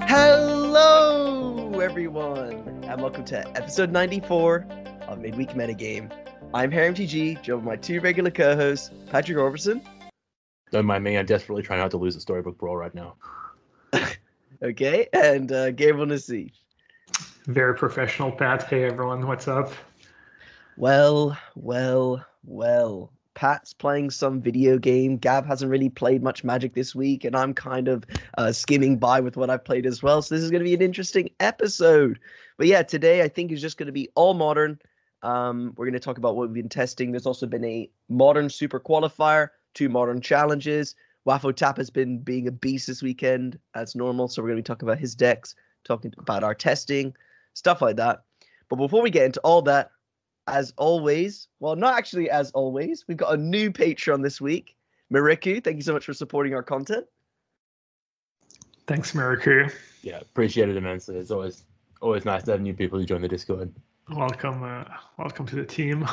Hello, everyone, and welcome to episode 94 of Midweek Metagame. I'm Harry MTG, joined by my two regular co-hosts, Patrick Orberson. Don't mind me, I'm desperately trying not to lose a storybook brawl right now. Okay, and Gabriel Nassif. Very professional, Pat. Hey, everyone, what's up? Well. Pat's playing some video game. Gab hasn't really played much Magic this week, and I'm kind of skimming by with what I've played as well. So this is going to be an interesting episode. But yeah, today I think is just going to be all modern. We're going to talk about what we've been testing. There's also been a modern super qualifier, 2 modern challenges. Wafo Tap has been being a beast this weekend as normal. So we're going to be talking about his decks, talking about our testing, stuff like that. But before we get into all that, as always, well, not actually as always, we've got a new Patreon this week. Miriku, thank you so much for supporting our content. Thanks, Miraku. Yeah, appreciate it immensely. It's always nice to have new people who join the Discord. Welcome to the team.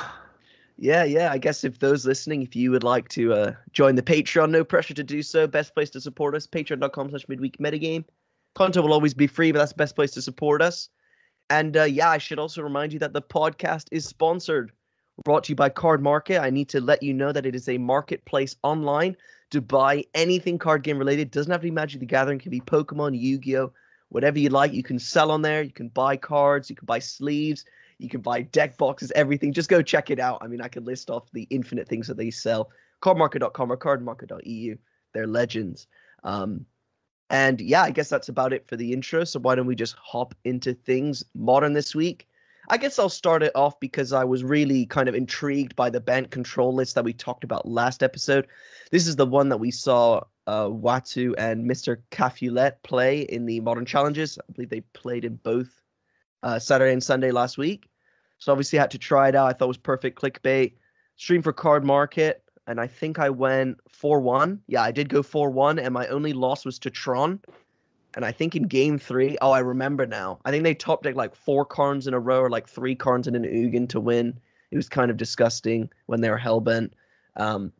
Yeah. I guess if those listening, if you would like to join the Patreon, no pressure to do so. Best place to support us, patreon.com/midweekmetagame. Content will always be free, but that's the best place to support us. And I should also remind you that the podcast is sponsored, brought to you by Card Market. I need to let you know that it is a marketplace online to buy anything card game related. Doesn't have to be Magic the Gathering. It can be Pokemon, Yu-Gi-Oh, whatever you like. You can sell on there. You can buy cards. You can buy sleeves. You can buy deck boxes, everything. Just go check it out. I mean, I could list off the infinite things that they sell. Cardmarket.com or cardmarket.eu. They're legends. And yeah, I guess that's about it for the intro. So why don't we just hop into things modern this week? I guess I'll start it off because I was really kind of intrigued by the band control list that we talked about last episode. This is the one that we saw Watu and Mr. Cafulet play in the Modern Challenges. I believe they played in both Saturday and Sunday last week. So obviously I had to try it out. I thought it was perfect clickbait. Stream for Card Market. And I think I went 4-1. Yeah, I did go 4-1, and my only loss was to Tron. And I think in game 3, I remember now. I think they top decked like 4 Karns in a row or like 3 Karns and an Ugin to win. It was kind of disgusting when they were hellbent. But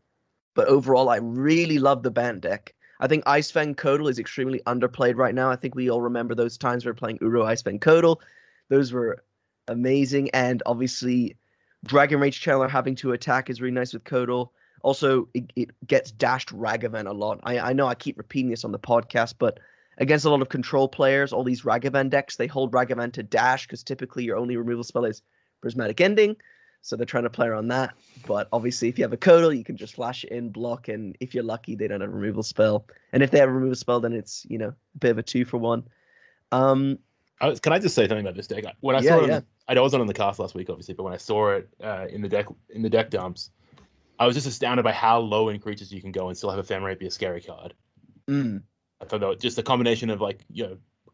overall, I really love the Bant deck. I think Icefang Kodal is extremely underplayed right now. I think we all remember those times we were playing Uro Icefang Kodal. Those were amazing. And obviously, Dragon Rage Channeler having to attack is really nice with Kodal. Also, it gets dashed Ragavan a lot. I know I keep repeating this on the podcast, but against a lot of control players, all these Ragavan decks, they hold Ragavan to dash because typically your only removal spell is Prismatic Ending. So they're trying to play around that. But obviously, if you have a Kodal, you can just flash it in, block, and if you're lucky, they don't have a removal spell. And if they have a removal spell, then it's, a bit of a 2-for-1. Can I just say something about this deck? When I saw it, I wasn't on the cast last week, obviously, but when I saw it in the deck dumps, I was just astounded by how low in creatures you can go and still have Ephemerate be a scary card. I thought that just a combination of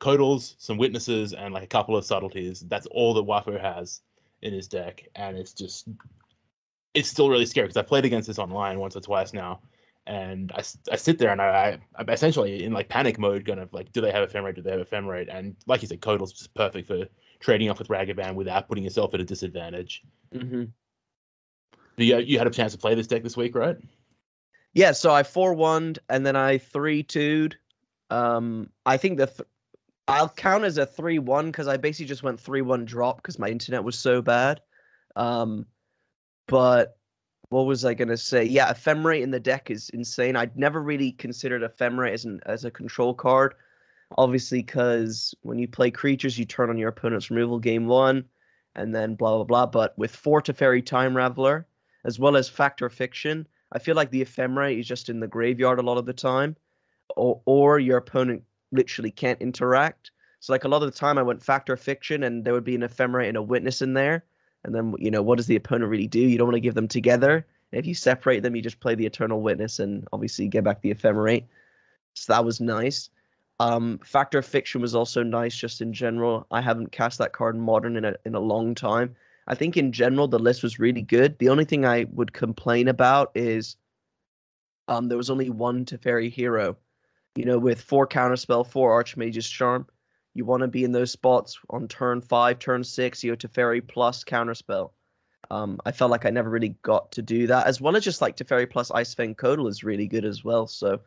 Kodals, some Witnesses, and like a couple of subtleties. That's all that Wafo has in his deck, and it's still really scary because I played against this online once or twice now, and I sit there and I'm essentially in like panic mode, kind of like, do they have Ephemerate? Do they have Ephemerate? And like you said, Kodal's just perfect for trading off with Ragavan without putting yourself at a disadvantage. Mm-hmm. You had a chance to play this deck this week, right? Yeah, so I 4-1'd and then I 3-2'd. I think I'll count as a 3-1 because I basically just went 3-1 drop because my internet was so bad. But what was I going to say? Yeah, Ephemerate in the deck is insane. I'd never really considered Ephemerate as a control card. Obviously, because when you play creatures, you turn on your opponent's removal game 1 and then blah, blah, blah. But with 4 Teferi Time Raveler, as well as Factor Fiction, I feel like the Ephemerate is just in the graveyard a lot of the time, or your opponent literally can't interact. So like a lot of the time I went Factor Fiction and there would be an Ephemerate and a Witness in there. And then, what does the opponent really do? You don't want to give them together. And if you separate them, you just play the Eternal Witness and obviously get back the Ephemerate. So that was nice. Factor Fiction was also nice just in general. I haven't cast that card in Modern in a long time. I think in general the list was really good. The only thing I would complain about is there was only 1 Teferi hero. With 4 Counterspell, 4 Archmage's Charm. you want to be in those spots on turn 5, turn 6, you know, Teferi plus Counterspell. I felt like I never really got to do that, as well as just like Teferi plus Ice Fang Codal is really good as well. So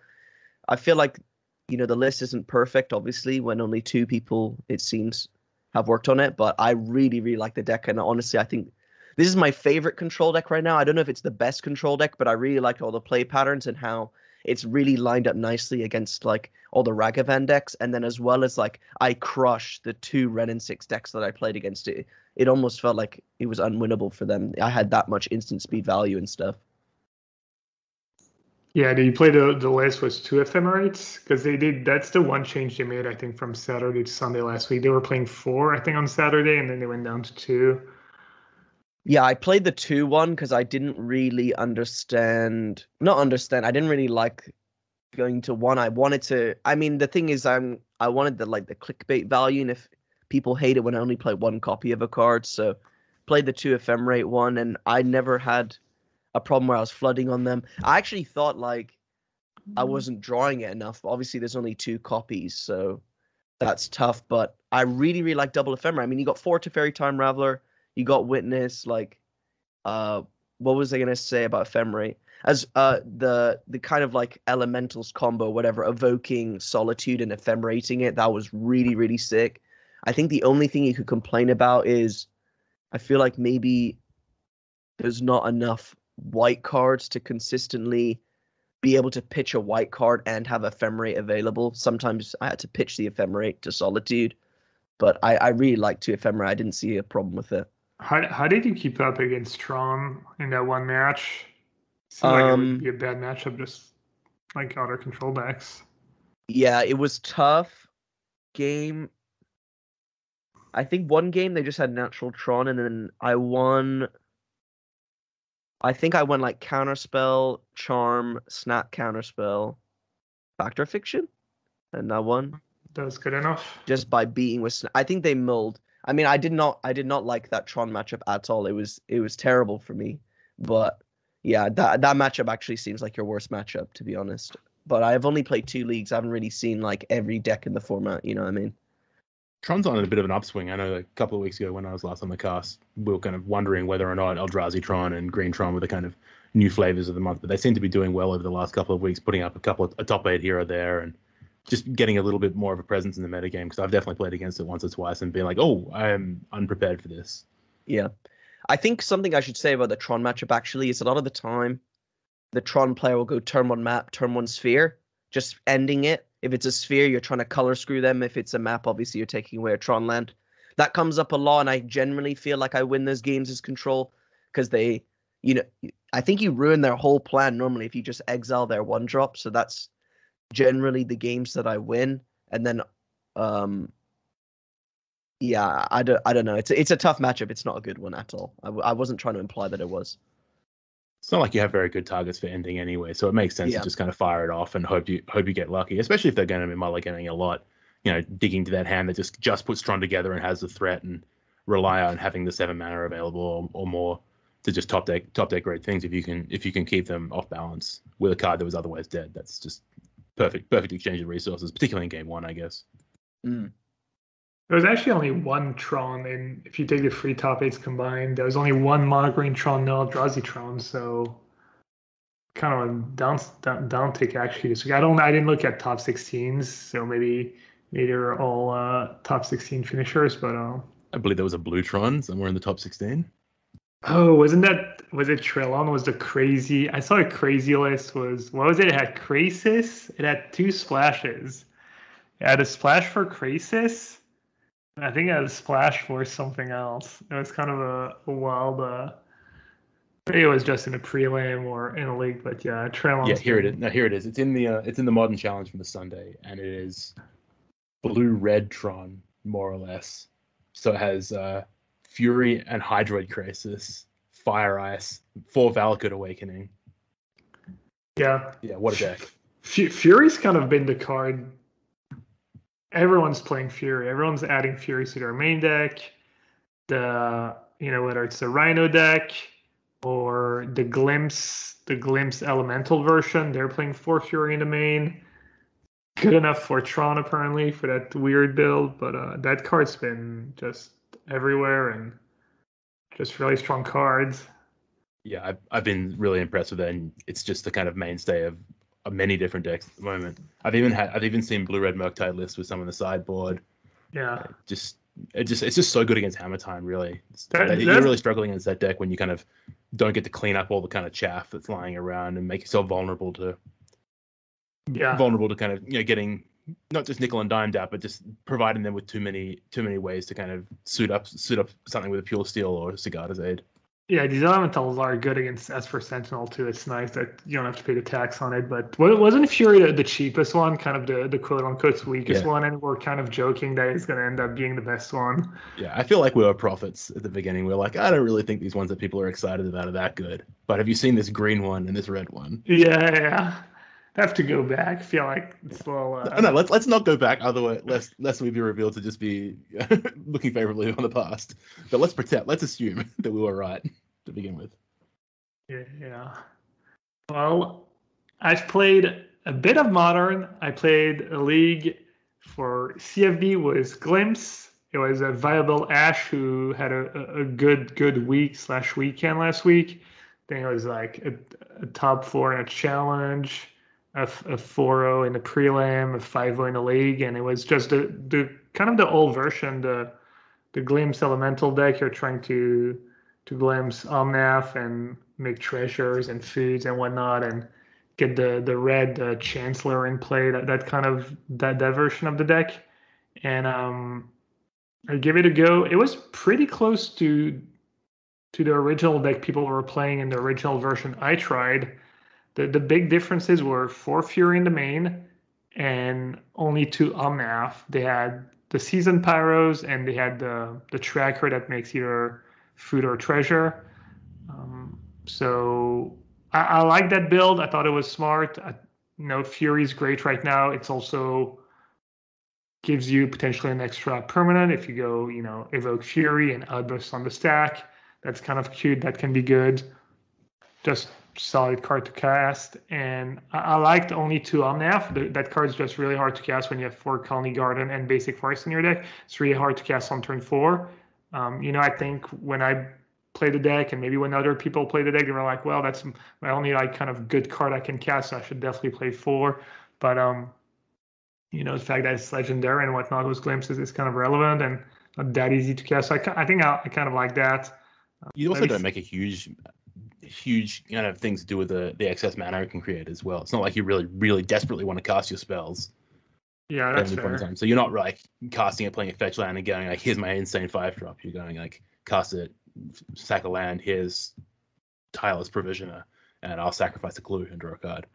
I feel like, you know, the list isn't perfect, obviously, when only 2 people, it seems, have worked on it. But I really, really like the deck. And honestly, I think this is my favorite control deck right now. I don't know if it's the best control deck, but I really like all the play patterns and how it's really lined up nicely against like all the Ragavan decks. And then as well as like I crushed the 2 Ren and 6 decks that I played against it. It almost felt like it was unwinnable for them. I had that much instant speed value and stuff. Yeah, did you play the list was 2 ephemerates? Because they did, that's the one change they made, I think, from Saturday to Sunday last week. They were playing 4, I think, on Saturday, and then they went down to 2. Yeah, I played the 2 one because I didn't really understand. Not understand. I didn't really like going to 1. I wanted to. I mean, the thing is, I wanted the clickbait value, and if people hate it when I only play 1 copy of a card, so played the 2 ephemerate one, and I never had a problem where I was flooding on them. I actually thought like I wasn't drawing it enough. Obviously, there's only 2 copies, so that's tough. But I really, really like double ephemera. I mean, you got 4 Teferi Time Raveler, you got Witness. Like, what was I gonna say about ephemerate? As the kind of like elementals combo, whatever, evoking solitude and ephemerating it, that was really, really sick. I think the only thing you could complain about is I feel like maybe there's not enough white cards to consistently be able to pitch a white card and have ephemerate available. Sometimes I had to pitch the ephemerate to solitude, but I really liked to ephemera. I didn't see a problem with it. How did you keep up against Tron in that one match? Seemed like it would be a bad matchup, just like other control decks. Yeah, it was tough game. I think one game they just had natural Tron, and then I won. I think I won like Counterspell, Charm, Snap Counterspell, Factor Fiction, and I won. That was good enough. Just by beating with. I think they mulled. I mean, I did not like that Tron matchup at all. It was terrible for me. But yeah, that matchup actually seems like your worst matchup, to be honest. But I've only played 2 leagues. I haven't really seen like every deck in the format. You know what I mean? Tron's on a bit of an upswing. I know a couple of weeks ago when I was last on the cast, we were kind of wondering whether or not Eldrazi Tron and Green Tron were the kind of new flavors of the month. But they seem to be doing well over the last couple of weeks, putting up a top 8 here or there, and just getting a little bit more of a presence in the metagame, because I've definitely played against it once or twice and been like, oh, I am unprepared for this. Yeah. I think something I should say about the Tron matchup actually is a lot of the time the Tron player will go turn 1 map, turn 1 sphere, just ending it. If it's a sphere, you're trying to color screw them. If it's a map, obviously you're taking away a Tron land. That comes up a lot, and I generally feel like I win those games as control because they, you know, I think you ruin their whole plan normally if you just exile their 1-drop. So that's generally the games that I win. And then, yeah, I don't know. It's a tough matchup. It's not a good one at all. I wasn't trying to imply that it was. It's not like you have very good targets for ending anyway, so it makes sense to just kind of fire it off and hope you get lucky, especially if they're going to be mulliganing a lot. You know, digging to that hand that just puts Tron together and has the threat, and rely on having the 7 mana available or more to just top deck great things. If you can keep them off balance with a card that was otherwise dead, that's just perfect exchange of resources, particularly in game 1, I guess. Mm. There was actually only 1 Tron, and if you take the 3 top 8s combined, there was only 1 mono green Tron, no Eldrazi Tron, so kind of a down tick actually this week. I didn't look at top 16s, so maybe they're all top 16 finishers, but I believe there was a blue Tron somewhere in the top 16. Oh, was it Trellon was the crazy? I saw a crazy list. What was it? It had Krasis. It had 2 splashes. It had a splash for Krasis. I think it had a splash for something else. It was kind of a wild. Maybe it was just in a prelim or in a league, but yeah, Trellon. Yeah, here it is. No, here it is. It's in the modern challenge from the Sunday, and it is blue red Tron, more or less. So it has Fury and Hydroid Krasis, Fire Ice, 4 Valakut Awakening. Yeah. Yeah, what a deck. Fury's kind of been the card. Everyone's playing Fury. Everyone's adding Fury to their main deck. Whether it's the Rhino deck or the Glimpse Elemental version, they're playing 4 Fury in the main. good enough for Tron apparently for that weird build, but that card's been just everywhere and just really strong cards. Yeah, I've been really impressed with it, and it's just the kind of mainstay of many different decks at the moment. I've even seen blue-red Murktide lists with some on the sideboard. Yeah, It's just so good against Hammer Time. Really, that, you're that's really struggling against that deck when you kind of don't get to clean up all the kind of chaff that's lying around and make yourself vulnerable to kind of getting not just nickel and dimed out, but just providing them with too many ways to kind of suit up something with a pure steel or a Sigarda's Aid. Yeah, these elementals are good against Esper Sentinel too. It's nice that you don't have to pay the tax on it. But wasn't Fury the cheapest one, kind of the quote unquote weakest one? And we're kind of joking that it's going to end up being the best one. Yeah, I feel like we were prophets at the beginning. We are like, I don't really think these ones that people are excited about are that good. But have you seen this green one and this red one? Yeah. I have to go back. I feel like it's a little. No, let's not go back. Otherwise, lest we be revealed to just be looking favorably on the past. But let's assume that we were right to begin with. Yeah. Well, I've played a bit of Modern. I played a league for CFB with Glimpse. It was a viable Ash who had a good week/weekend last week. I think it was like a top 4 in a challenge, a 4-0 in the prelim, a 5-0 in the league, and it was just the kind of the old version, the Glimpse Elemental deck. You're trying to glimpse Omnath and make treasures and foods and whatnot, and get the red Chancellor in play. That version of the deck, and I give it a go. It was pretty close to the original deck people were playing in the original version I tried. The big differences were 4 Fury in the main and only 2 Omnath. They had the Seasoned Pyros and they had the tracker that makes either food or treasure. So I like that build. I thought it was smart. Fury's great right now. It's also gives you potentially an extra permanent if you go, Evoke Fury and Outburst on the stack. That's kind of cute. That can be good. Just solid card to cast. And I liked only 2 Omnath. That card's just really hard to cast when you have 4 Colony Garden and Basic Forest in your deck. It's really hard to cast on turn 4. I think when I play the deck and maybe when other people play the deck, they were like, well, that's my only kind of good card I can cast, so I should definitely play 4. But the fact that it's legendary and whatnot, those glimpses is kind of relevant and not that easy to cast. So I think I kind of like that. You also don't make a huge kind of things to do with the excess mana it can create as well. It's not like you really desperately want to cast your spells. Yeah, that's fair. So you're not like casting it, playing a fetch land and going like, here's my insane 5-drop. You're going like, cast it, sack a land, here's Tireless Provisioner, and I'll sacrifice a clue and draw a card.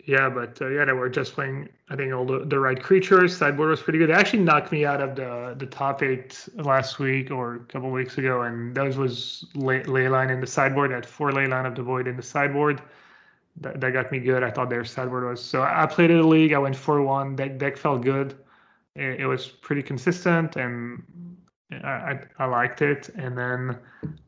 Yeah, but they were just playing, I think, all the right creatures. Sideboard was pretty good. They actually knocked me out of the top 8 last week or a couple weeks ago, and that was Leyline in the sideboard. I had 4 Leyline of the Void in the sideboard. That got me good. I thought their sideboard was... So I played in the league. I went 4-1. Deck felt good. It was pretty consistent, and I liked it. And then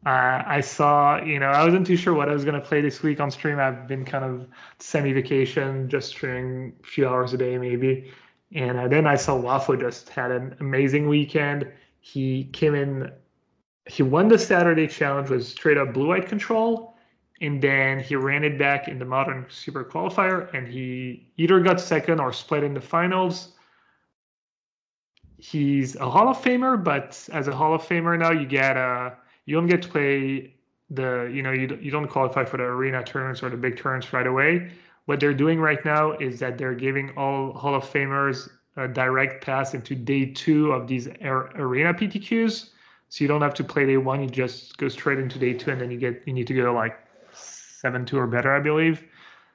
I saw, I wasn't too sure what I was going to play this week on stream. I've been kind of semi-vacation, just streaming a few hours a day maybe. And then I saw Wafo just had an amazing weekend. He came in, he won the Saturday challenge with straight up blue-white control. And then he ran it back in the Modern Super Qualifier, and he either got second or split in the finals. He's a Hall of Famer, but as a Hall of Famer now, you don't get to play you don't qualify for the arena tournaments or the big tournaments right away. What they're doing right now is that they're giving all Hall of Famers a direct pass into day 2 of these arena PTQs. So you don't have to play day 1. You just go straight into day 2, and then you need to go like 7-2 or better, I believe.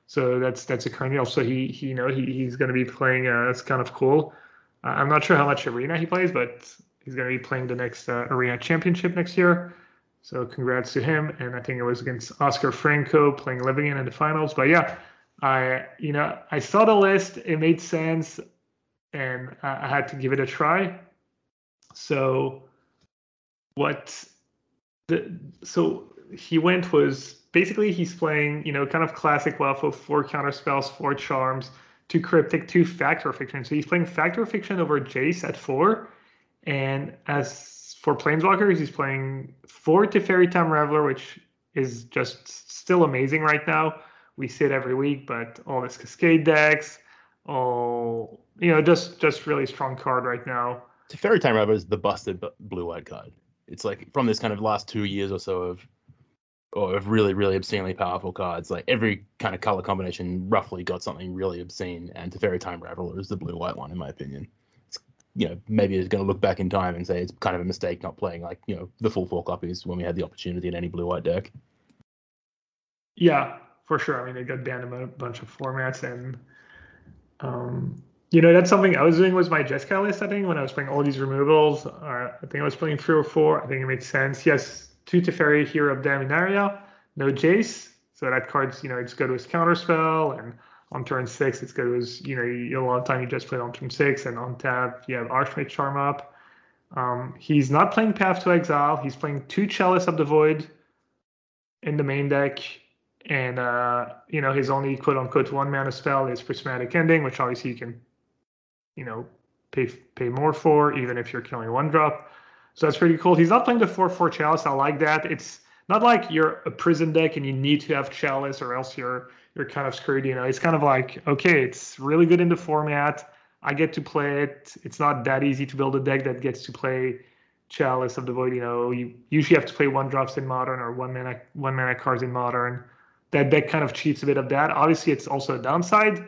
So that's a current deal. So he's going to be playing. That's kind of cool. I'm not sure how much arena he plays, but he's going to be playing the next arena championship next year. So congrats to him. And I think it was against Oscar Franco playing Livingston in the finals. But yeah, I saw the list. It made sense, and I had to give it a try. So he went was basically he's playing, kind of classic Wafo, 4 counter spells, 4 charms, 2 Cryptic, 2 Factor Fiction. So he's playing Factor Fiction over Jace at 4. And as for Planeswalkers, he's playing 4 Teferi Time Reveler, which is just still amazing right now. We see it every week, but all this Cascade decks, all, just really strong card right now. Teferi Time Reveler is the busted blue-white card. It's like from this kind of last 2 years or so of really, really obscenely powerful cards. Like every kind of color combination roughly got something really obscene, and Teferi Time Reveler is the blue-white one, in my opinion. It's, maybe it's going to look back in time and say it's kind of a mistake not playing like, the full 4 copies when we had the opportunity in any blue-white deck. Yeah, for sure. I mean, they got banned in a bunch of formats, and that's something I was doing was my Jeskai list, I think, when I was playing all these removals. I think I was playing 3 or 4. I think it makes sense. Yes, 2 Teferi, Hero of Daminaria, no Jace. So that card's, it's good with Counterspell, and on turn 6, it's good with, a lot of time you just play on turn 6, and on tap, you have Archmage Charm up. He's not playing Path to Exile. He's playing 2 Chalice of the Void in the main deck. And, his only quote-unquote 1 mana spell is Prismatic Ending, which obviously you can, pay more for, even if you're killing 1-drop. So that's pretty cool. He's not playing the 4/4 Chalice. I like that. It's not like you're a prison deck and you need to have Chalice or else you're kind of screwed. It's kind of like, okay, it's really good in the format. I get to play it. It's not that easy to build a deck that gets to play Chalice of the Void. You usually have to play 1-drops in Modern or 1 mana cards in Modern. That deck kind of cheats a bit of that. Obviously, it's also a downside.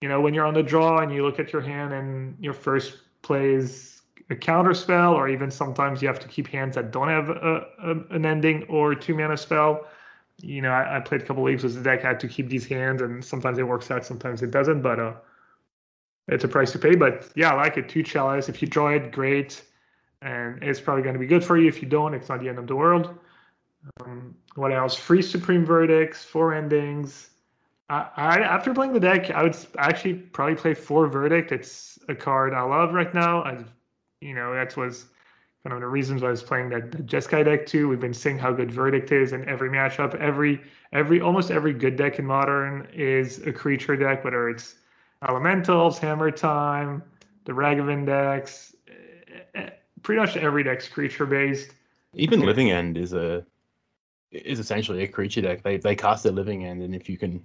When you're on the draw and you look at your hand and your first play is a counter spell, or even sometimes you have to keep hands that don't have an ending or 2 mana spell. I played a couple leagues with the deck. I had to keep these hands, and sometimes it works out, sometimes it doesn't. But it's a price to pay. But yeah, I like it. 2 Chalice. If you draw it, great, and it's probably going to be good for you. If you don't, it's not the end of the world. What else? 3 Supreme Verdicts, 4 endings. After playing the deck, I would actually probably play 4 Verdict. It's a card I love right now. That was kind of the reasons why I was playing that Jeskai deck too. We've been seeing how good Verdict is in every matchup. Almost every good deck in Modern is a creature deck, whether it's Elementals, Hammer Time, the Ragavan decks. Pretty much every deck's creature based. Even Living End is essentially a creature deck. They cast their Living End, and if you can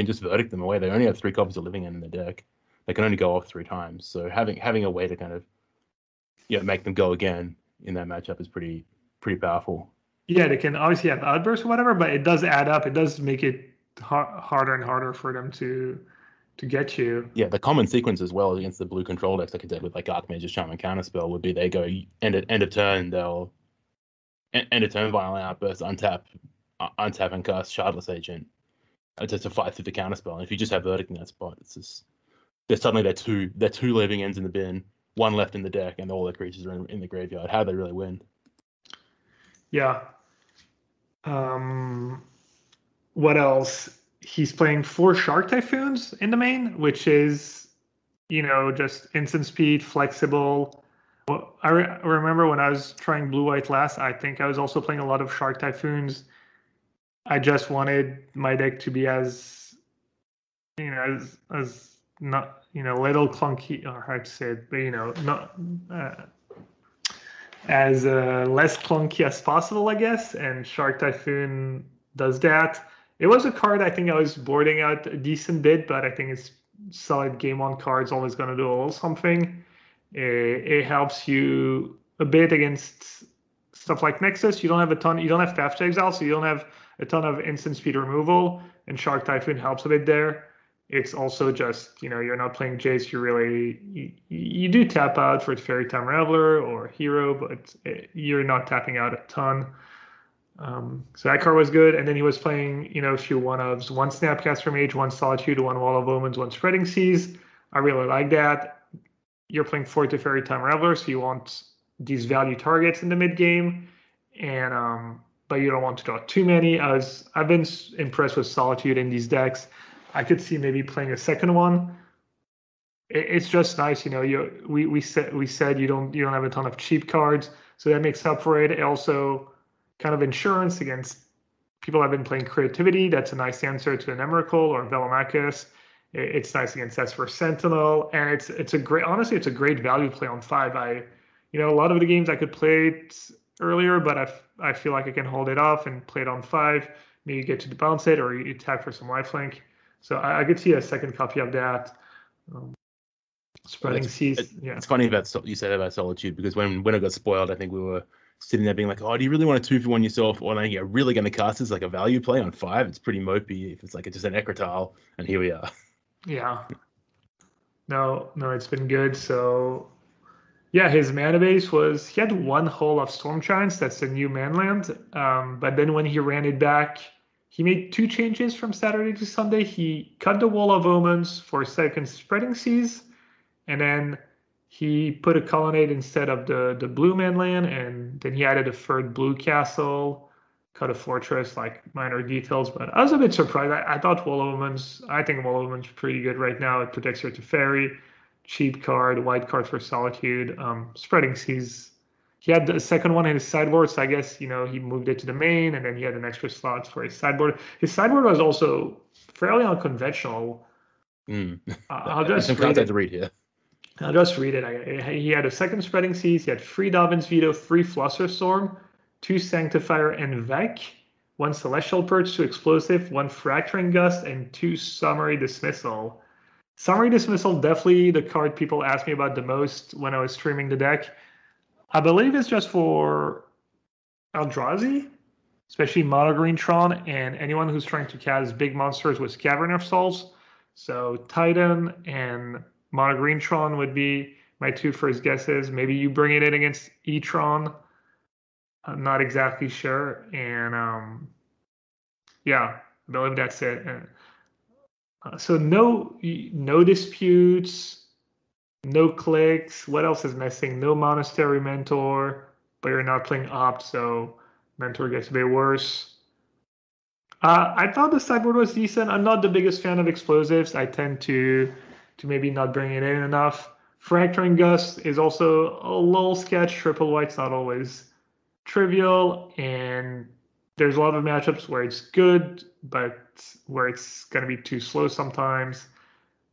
just Verdict them away, they only have 3 copies of Living End in the deck. They can only go off 3 times. So having a way to kind of make them go again in that matchup is pretty powerful. Yeah, they can obviously have outbursts or whatever, but it does add up. It does make it harder and harder for them to get you. Yeah, the common sequence as well against the blue control decks, like I did with like Archmage's Charm and Counterspell, would be they go end of turn, they'll end of turn Violent Outburst, untap and cast Shardless Agent to fight through the Counterspell. And if you just have Verdict in that spot, it's just suddenly they're two Living Ends in the bin, 1 left in the deck, and all their creatures are in the graveyard. How do they really win? Yeah. What else? He's playing 4 Shark Typhoons in the main, which is, just instant speed, flexible. Well, I remember when I was trying blue-white last, I think I was also playing a lot of Shark Typhoons. I just wanted my deck to be as not, little clunky, or hard to say it, but, not as less clunky as possible, I guess. And Shark Typhoon does that. It was a card I think I was boarding out a decent bit, but I think it's solid game 1 card's always going to do a little something. It helps you a bit against stuff like Nexus. You don't have Path to Exile, so you don't have a ton of instant speed removal, and Shark Typhoon helps a bit there. It's also just, you're not playing Jace. You do tap out for Fairy Time Reveler or Hero, but you're not tapping out a ton. So that card was good. And then he was playing, a few 1-ofs, 1 Snapcaster Mage, 1 Solitude, 1 Wall of Omens, 1 Spreading Seas. I really like that. You're playing 4 Fairy Time Reveler, so you want these value targets in the mid game, and but you don't want to draw too many. I've been impressed with Solitude in these decks. I could see maybe playing a second one. It's just nice, we said you don't have a ton of cheap cards, so that makes up for it. It also kind of insurance against people have been playing Creativity. That's a nice answer to an Emrakul or Velomachus. It's nice against Esper Sentinel, and it's a great, honestly, it's a great value play on 5. A lot of the games I could play it earlier, but I feel like I can hold it off and play it on 5. Maybe get to bounce it, or you tap for some lifelink. So I could see a second copy of that. Spreading Seas. Yeah. It's funny about you said about Solitude, because when it got spoiled, I think we were sitting there being like, oh, do you really want to 2-for-1 yourself? Or like, you're really going to cast this like a value play on 5? It's pretty mopey if it's like just an Ecrotile, and here we are. Yeah. No, it's been good. So yeah, his mana base was, he had one hull of Storm Giants. That's the new manland. But then when he ran it back, he made 2 changes from Saturday to Sunday. He cut the Wall of Omens for second Spreading Seas, and then he put a colonnade instead of the blue manland, and then he added a third blue castle, cut a fortress, like minor details. But I was a bit surprised. I thought Wall of Omens, I think Wall of Omens is pretty good right now. It protects her to Fairy. Cheap card, white card for Solitude. Spreading Seas, he had the second one in his sideboard, so I guess he moved it to the main, and then he had an extra slot for his sideboard. His sideboard was also fairly unconventional. I'll just some content to read here. I'll just read it. He had a second Spreading Seas. He had 3 Dobbin's Veto, 3 Flusterstorm, 2 Sanctifier and Vec, 1 Celestial Purge, 2 Explosive, 1 Fracturing Gust, and 2 Summary Dismissal. Summary Dismissal, definitely the card people asked me about the most when I was streaming the deck. I believe it's just for Eldrazi, especially Mono Green Tron, and anyone who's trying to cast big monsters with Cavern of Souls. So Titan and Mono Green Tron would be my 2 first guesses. Maybe you bring it in against E-Tron. I'm not exactly sure. And yeah, I believe that's it. So no disputes, no clicks. What else is missing? No Monastery Mentor, but you're not playing Opt, so Mentor gets a bit worse. I thought the sideboard was decent. I'm not the biggest fan of explosives. I tend to maybe not bring it in enough. Fracturing Gust is also a little sketch. Triple white's not always trivial, and there's a lot of matchups where it's good, but where it's going to be too slow sometimes.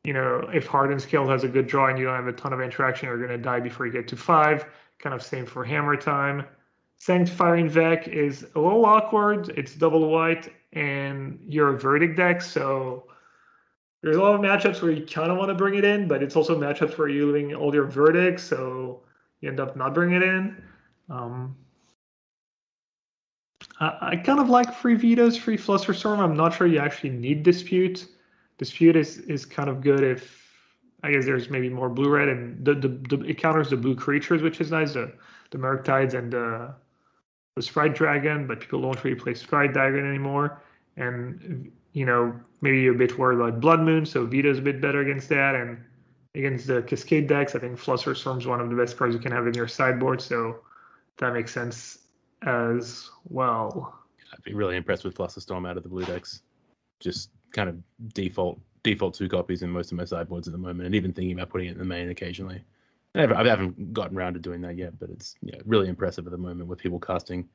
If Hardened Scale has a good draw and you don't have a ton of interaction, you're going to die before you get to 5. Kind of same for Hammer Time. Sanctifying Vec is a little awkward. It's double white, and you're a Verdict deck, so there's a lot of matchups where you kind of want to bring it in, but it's also matchups where you're losing all your Verdicts, so you end up not bringing it in. I kind of like free vetoes, free Flusterstorm. I'm not sure you actually need Dispute. Dispute is kind of good if, I guess, there's maybe more blue-red, and it counters the blue creatures, which is nice, the Murktides and the Sprite Dragon, but people don't really play Sprite Dragon anymore. And, maybe you're a bit worried about Blood Moon, so veto's a bit better against that. And against the Cascade decks, I think Flusterstorm's one of the best cards you can have in your sideboard, so that makes sense as well. I'd be really impressed with Flusterstorm out of the blue decks. Just kind of default 2 copies in most of my sideboards at the moment, and even thinking about putting it in the main occasionally. I haven't gotten around to doing that yet, but it's really impressive at the moment with people casting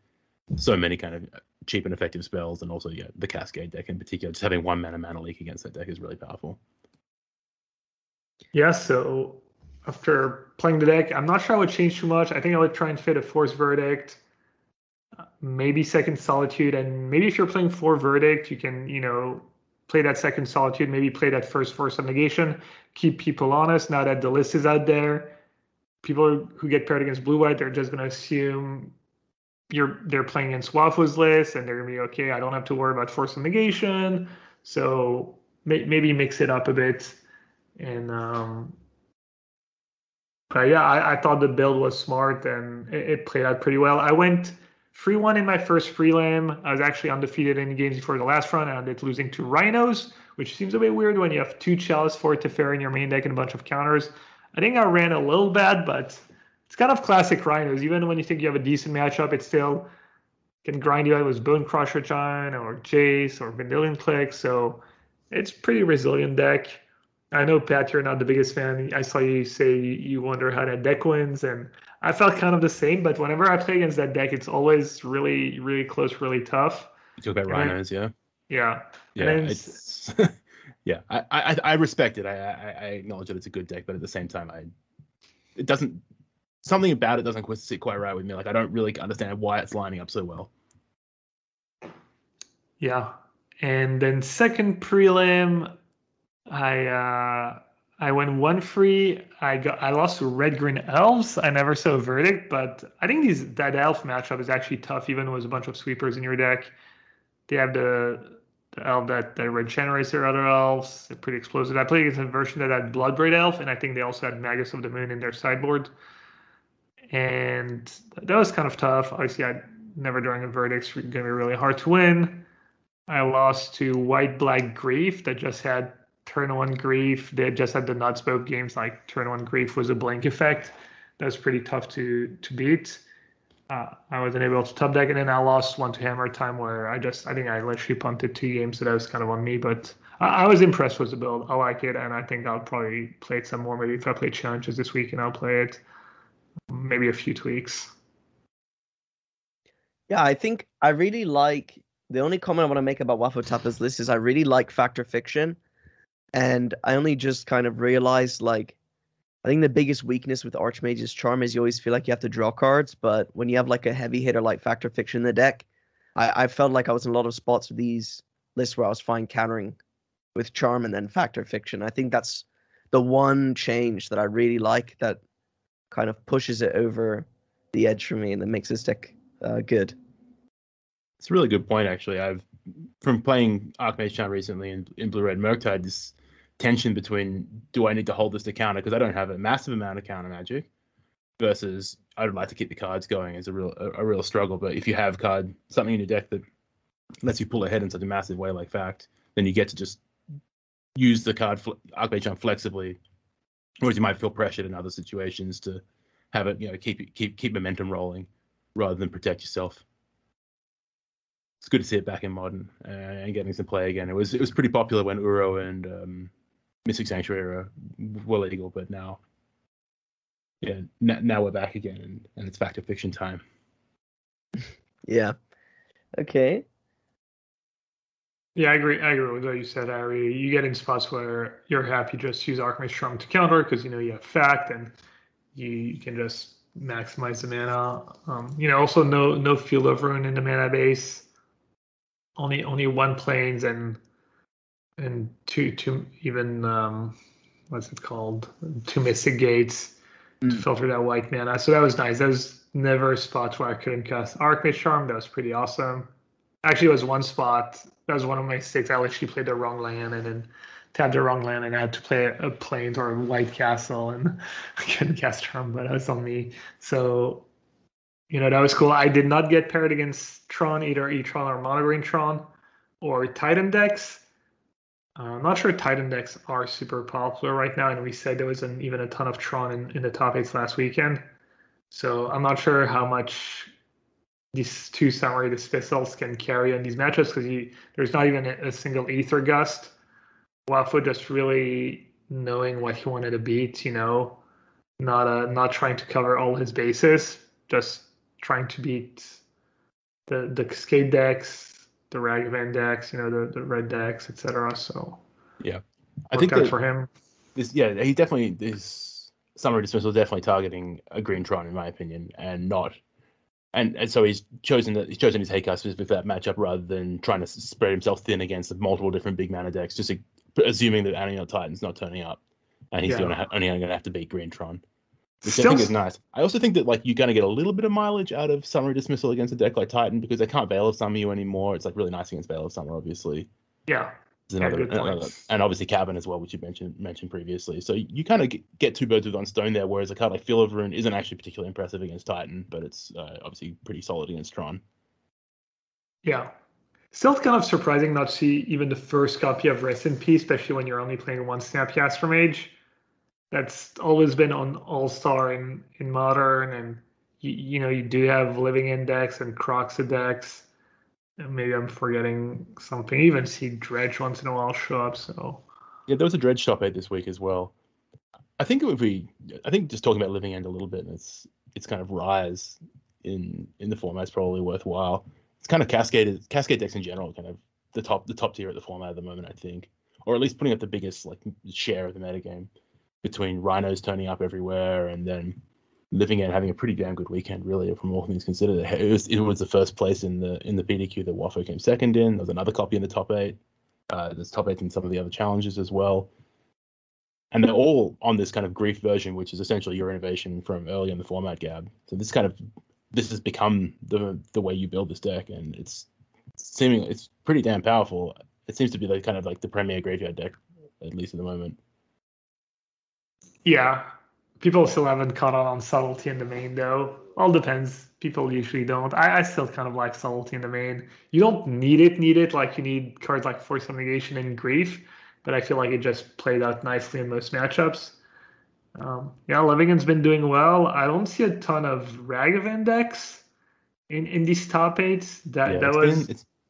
so many kind of cheap and effective spells, and also the Cascade deck in particular. Just having 1 mana leak against that deck is really powerful. Yeah, so after playing the deck, I'm not sure I would change too much. I think I would try and fit a Force Verdict, maybe second Solitude, and maybe if you're playing 4 Verdict, you can, play that second Solitude, maybe play that first Force of Negation, keep people honest. Now that the list is out there, people who get paired against blue-white, they're just going to assume they're playing against Wafu's list, and they're going to be, okay, I don't have to worry about Force of Negation, so maybe mix it up a bit. And but yeah, I thought the build was smart, and it played out pretty well. I went 3-1 in my first prelim. I was actually undefeated in the games before the last run, and I ended losing to Rhinos, which seems a bit weird when you have 2 Chalice, 4 Teferi in your main deck and a bunch of counters. I think I ran a little bad, but it's kind of classic Rhinos. Even when you think you have a decent matchup, it still can grind you out with Bone Crusher Giant or Jace or Vanillion Click, so it's pretty resilient deck. I know, Pat, you're not the biggest fan. I saw you say you wonder how that deck wins, and I felt kind of the same, but whenever I play against that deck, it's always really, really close, really tough. You talk about Rhinos, yeah? Yeah. Yeah, it's Yeah, I respect it. I acknowledge that it's a good deck, but at the same time, it doesn't, something about it doesn't sit quite right with me. Like, I don't really understand why it's lining up so well. Yeah, and then second prelim, I went one free. I lost to Red Green Elves. I never saw a verdict, but I think that elf matchup is actually tough, even with a bunch of sweepers in your deck. They have the elf that regenerates their other elves. They're pretty explosive. I played against a version that had Bloodbraid Elf, and I think they also had Magus of the Moon in their sideboard. And that was kind of tough. Obviously, I never drawing a verdict. It's going to be really hard to win. I lost to White Black Grief that just had turn one Grief. They just had the nuts both games. Like turn one Grief was a blink effect. That was pretty tough to beat. I wasn't able to top deck, and then I lost one to Hammer Time where I think I literally punted 2 games, so that was kind of on me. But I was impressed with the build. I like it, and I think I'll probably play it some more. Maybe if I play challenges this week, and I'll play it maybe a few tweaks. Yeah, I think I really like the only comment I want to make about Waffle Tapper's list is I really like Fact or Fiction, and I only just kind of realized like I think the biggest weakness with Archmage's Charm is you always feel like you have to draw cards, but when you have like a heavy hitter like Fact or Fiction in the deck, I felt like I was in a lot of spots with these lists where I was fine countering with Charm and then Fact or Fiction. I think that's the one change that I really like that kind of pushes it over the edge for me and that makes this deck good. It's a really good point, actually. From playing Archmage Charm recently in Blue Red Murktide, this tension between do I need to hold this to counter because I don't have a massive amount of counter magic versus I would like to keep the cards going is a real struggle. But if you have something in your deck that lets you pull ahead in such a massive way like Fact, then you get to just use the card Archmage Charm flexibly, whereas you might feel pressured in other situations to have it, keep momentum rolling rather than protect yourself. It's good to see it back in Modern and getting some play again. It was pretty popular when Uro and Mystic Sanctuary were legal, but now we're back again and it's Fact or Fiction time. Yeah. Okay. Yeah, I agree with what you said, Ari. You get in spots where you're happy just use Archmage Charm to counter because you have Fact and you can just maximize the mana. Also no Field of Ruin in the mana base. Only 1 planes and two even what's it called? 2 Mystic Gates to filter that white mana. So that was nice. That was never a spot where I couldn't cast Archmage Charm. That was pretty awesome. Actually, it was one spot. That was one of my mistakes. I literally played the wrong land and then tapped the wrong land and I had to play a plains or a white castle and I couldn't cast Charm, but that was on me. So, that was cool. I did not get paired against Tron, either E-Tron or Monogreen Tron or Titan decks. I'm not sure Titan decks are super popular right now, and we said there wasn't even a ton of Tron in the top 8s last weekend. So I'm not sure how much these 2 Samurai Dismissals can carry on these matchups because there's not even a single Aether Gust. Wafu just really knowing what he wanted to beat, not trying to cover all his bases, just trying to beat the Cascade decks, the Ragavan decks, the red decks, etc. So yeah, I think that for him. He definitely this Samurai Dismissal is definitely targeting a green Tron in my opinion, and not. And so he's chosen his hate card specifically for that matchup rather than trying to spread himself thin against multiple different big mana decks, just assuming that Anion Titan's not turning up, and he's only going to have to beat Green Tron, which I think is nice. I also think that you're going to get a little bit of mileage out of Summary Dismissal against a deck like Titan because they can't Veil of Summer you anymore. It's really nice against Veil of Summer, obviously. Yeah. Good point. And obviously Cabin as well, which you mentioned previously. So you kind of get 2 birds with 1 stone there, whereas a card like Field of Ruin isn't actually particularly impressive against Titan, but it's obviously pretty solid against Tron. Yeah. Still kind of surprising not to see even the first copy of Rest in Peace, especially when you're only playing 1 Snapcaster Mage. That's always been on All-Star in Modern, and you do have Living Index and Croxa decks. Maybe I'm forgetting something. Even see Dredge once in a while show up. So yeah, there was a Dredge top 8 this week as well. I think just talking about Living End a little bit, and its kind of rise in the format is probably worthwhile. It's kind of Cascade decks in general, kind of the top tier at the format at the moment, I think. or at least putting up the biggest like share of the metagame between Rhinos turning up everywhere and then living and having a pretty damn good weekend, really, from all things considered. It was the first place in the PDQ that Waffo came second in. There was another copy in the top 8. There's top 8 in some of the other challenges as well. And they're all on this kind of grief version, which is essentially your innovation from early in the format, Gab. So this has become the way you build this deck, and it's pretty damn powerful. It seems to be kind of like the premier graveyard deck, at least at the moment. Yeah, people still haven't caught on subtlety in the main, though. All depends. People usually don't. I still kind of like subtlety in the main. You don't need it like you need cards like Force of Negation and Grief, but I feel like it just played out nicely in most matchups. Yeah, Levigan's been doing well. I don't see a ton of Ragavan decks in these top 8s.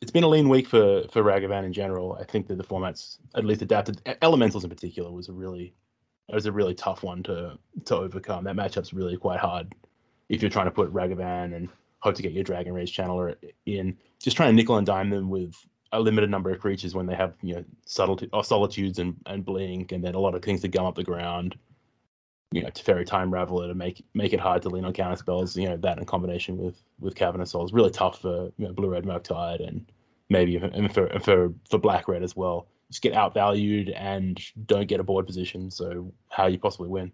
It's been a lean week for Ragavan in general. I think that the format's at least adapted. Elementals in particular was a really tough one to overcome. That matchup's really quite hard if you're trying to put Ragavan and hope to get your Dragon Rage Channeler in. Just trying to nickel and dime them with a limited number of creatures when they have subtlety or solitudes and blink, and then a lot of things to gum up the ground. Teferi Time Raveler to make it hard to lean on counter spells. That in combination with Cavern of Souls, really tough for Blue Red Murktide and maybe for Black Red as well. Just get outvalued and don't get a board position. So how you possibly win?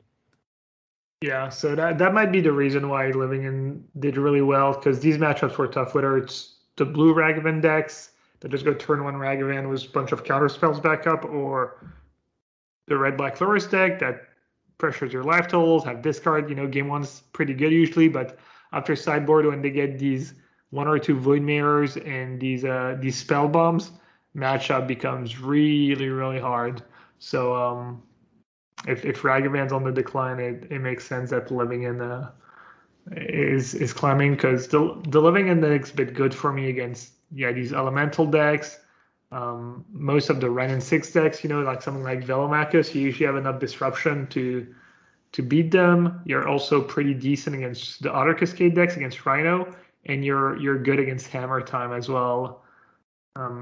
Yeah, so that might be the reason why Living did really well, because these matchups were tough. Whether it's the blue Ragavan decks that just go turn 1 Ragavan with a bunch of counter spells back up, or the red black Loris deck that pressures your life totals, have discard. Game 1's pretty good usually, but after sideboard, when they get these 1 or 2 Void Mirrors and these spell bombs, matchup becomes really, really hard. So if Ragavan's on the decline, it makes sense that Living is climbing, because the Living deck's a bit good for me against these elemental decks. Most of the Ren and 6 decks, like something like Velomachus, you usually have enough disruption to beat them. You're also pretty decent against the other Cascade decks, against Rhino, and you're good against Hammer Time as well,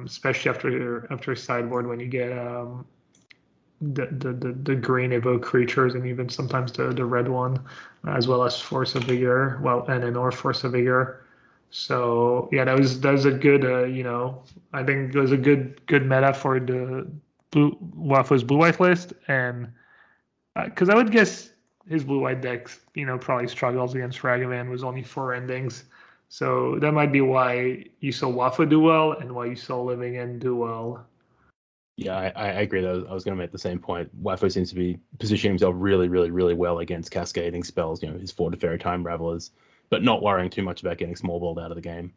especially after sideboard when you get the green evoke creatures, and even sometimes the red one, as well as Force of Vigor, or Force of Vigor. So yeah, that was a good I think it was a good meta for the Waffle's blue white list, and because I would guess his blue white decks probably struggles against Ragavan with only 4 endings. So that might be why you saw Waffle do well and why you saw Living do well. Yeah, I agree. I was going to make the same point. Waffo seems to be positioning himself really, really, really well against cascading spells, his 4 Teferi Time Ravelers, but not worrying too much about getting small balled out of the game.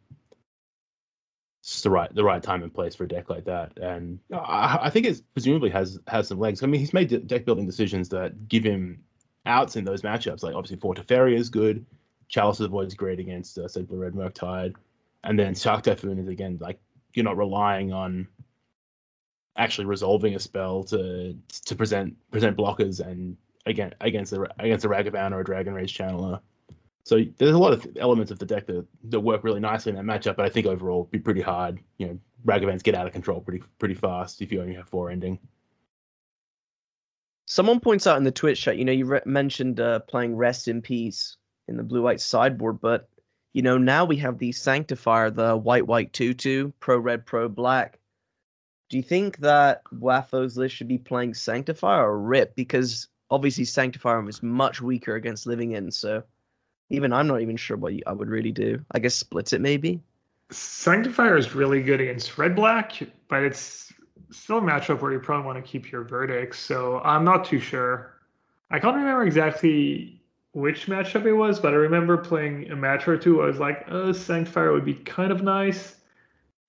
It's just the right time and place for a deck like that. And I think it presumably has some legs. I mean, he's made deck building decisions that give him outs in those matchups. Like obviously 4 Teferi is good. Chalice of the Void is great against, say, Blue Red Murktide. And then Shark Typhoon is, again, like, you're not relying on actually resolving a spell to present blockers and against a Ragavan or a Dragon Rage Channeler. So there's a lot of elements of the deck that work really nicely in that matchup, but I think overall it'd be pretty hard. Ragavans get out of control pretty fast if you only have 4 ending. Someone points out in the Twitch chat, you mentioned playing Rest in Peace in the blue-white sideboard, but now we have the Sanctifier, the white 2/2, pro red, pro black. Do you think that Waffo's list should be playing Sanctifier or Rip? Because obviously Sanctifier is much weaker against Living, so even I'm not even sure what I would really do. I guess splits it maybe. Sanctifier is really good against red-black, but it's still a matchup where you probably want to keep your verdicts, so I'm not too sure. I can't remember exactly which matchup it was, but I remember playing a match or two. I was like, oh, Sanctifier would be kind of nice,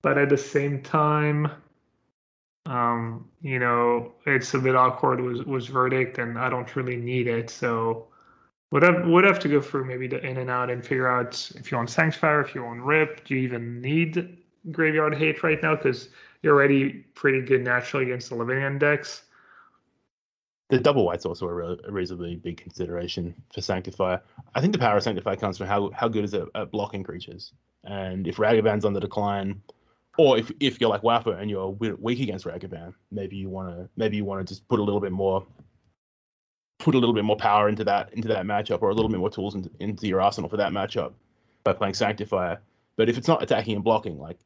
but at the same time, it's a bit awkward was verdict, and I don't really need it, so would have to go through maybe the in and out and figure out if you want Sanctifier, if you want Rip. Do you even need Graveyard Hate right now, because you're already pretty good naturally against the Living Index? The double white's also a reasonably big consideration for Sanctifier. I think the power of Sanctifier comes from how good is it at blocking creatures. And if Ragavan's on the decline, Or if you're like Wapper and you're weak against Ragavan, maybe you want to just put a little bit more power into that matchup, or a little bit more tools into your arsenal for that matchup by playing Sanctifier. But if it's not attacking and blocking, like,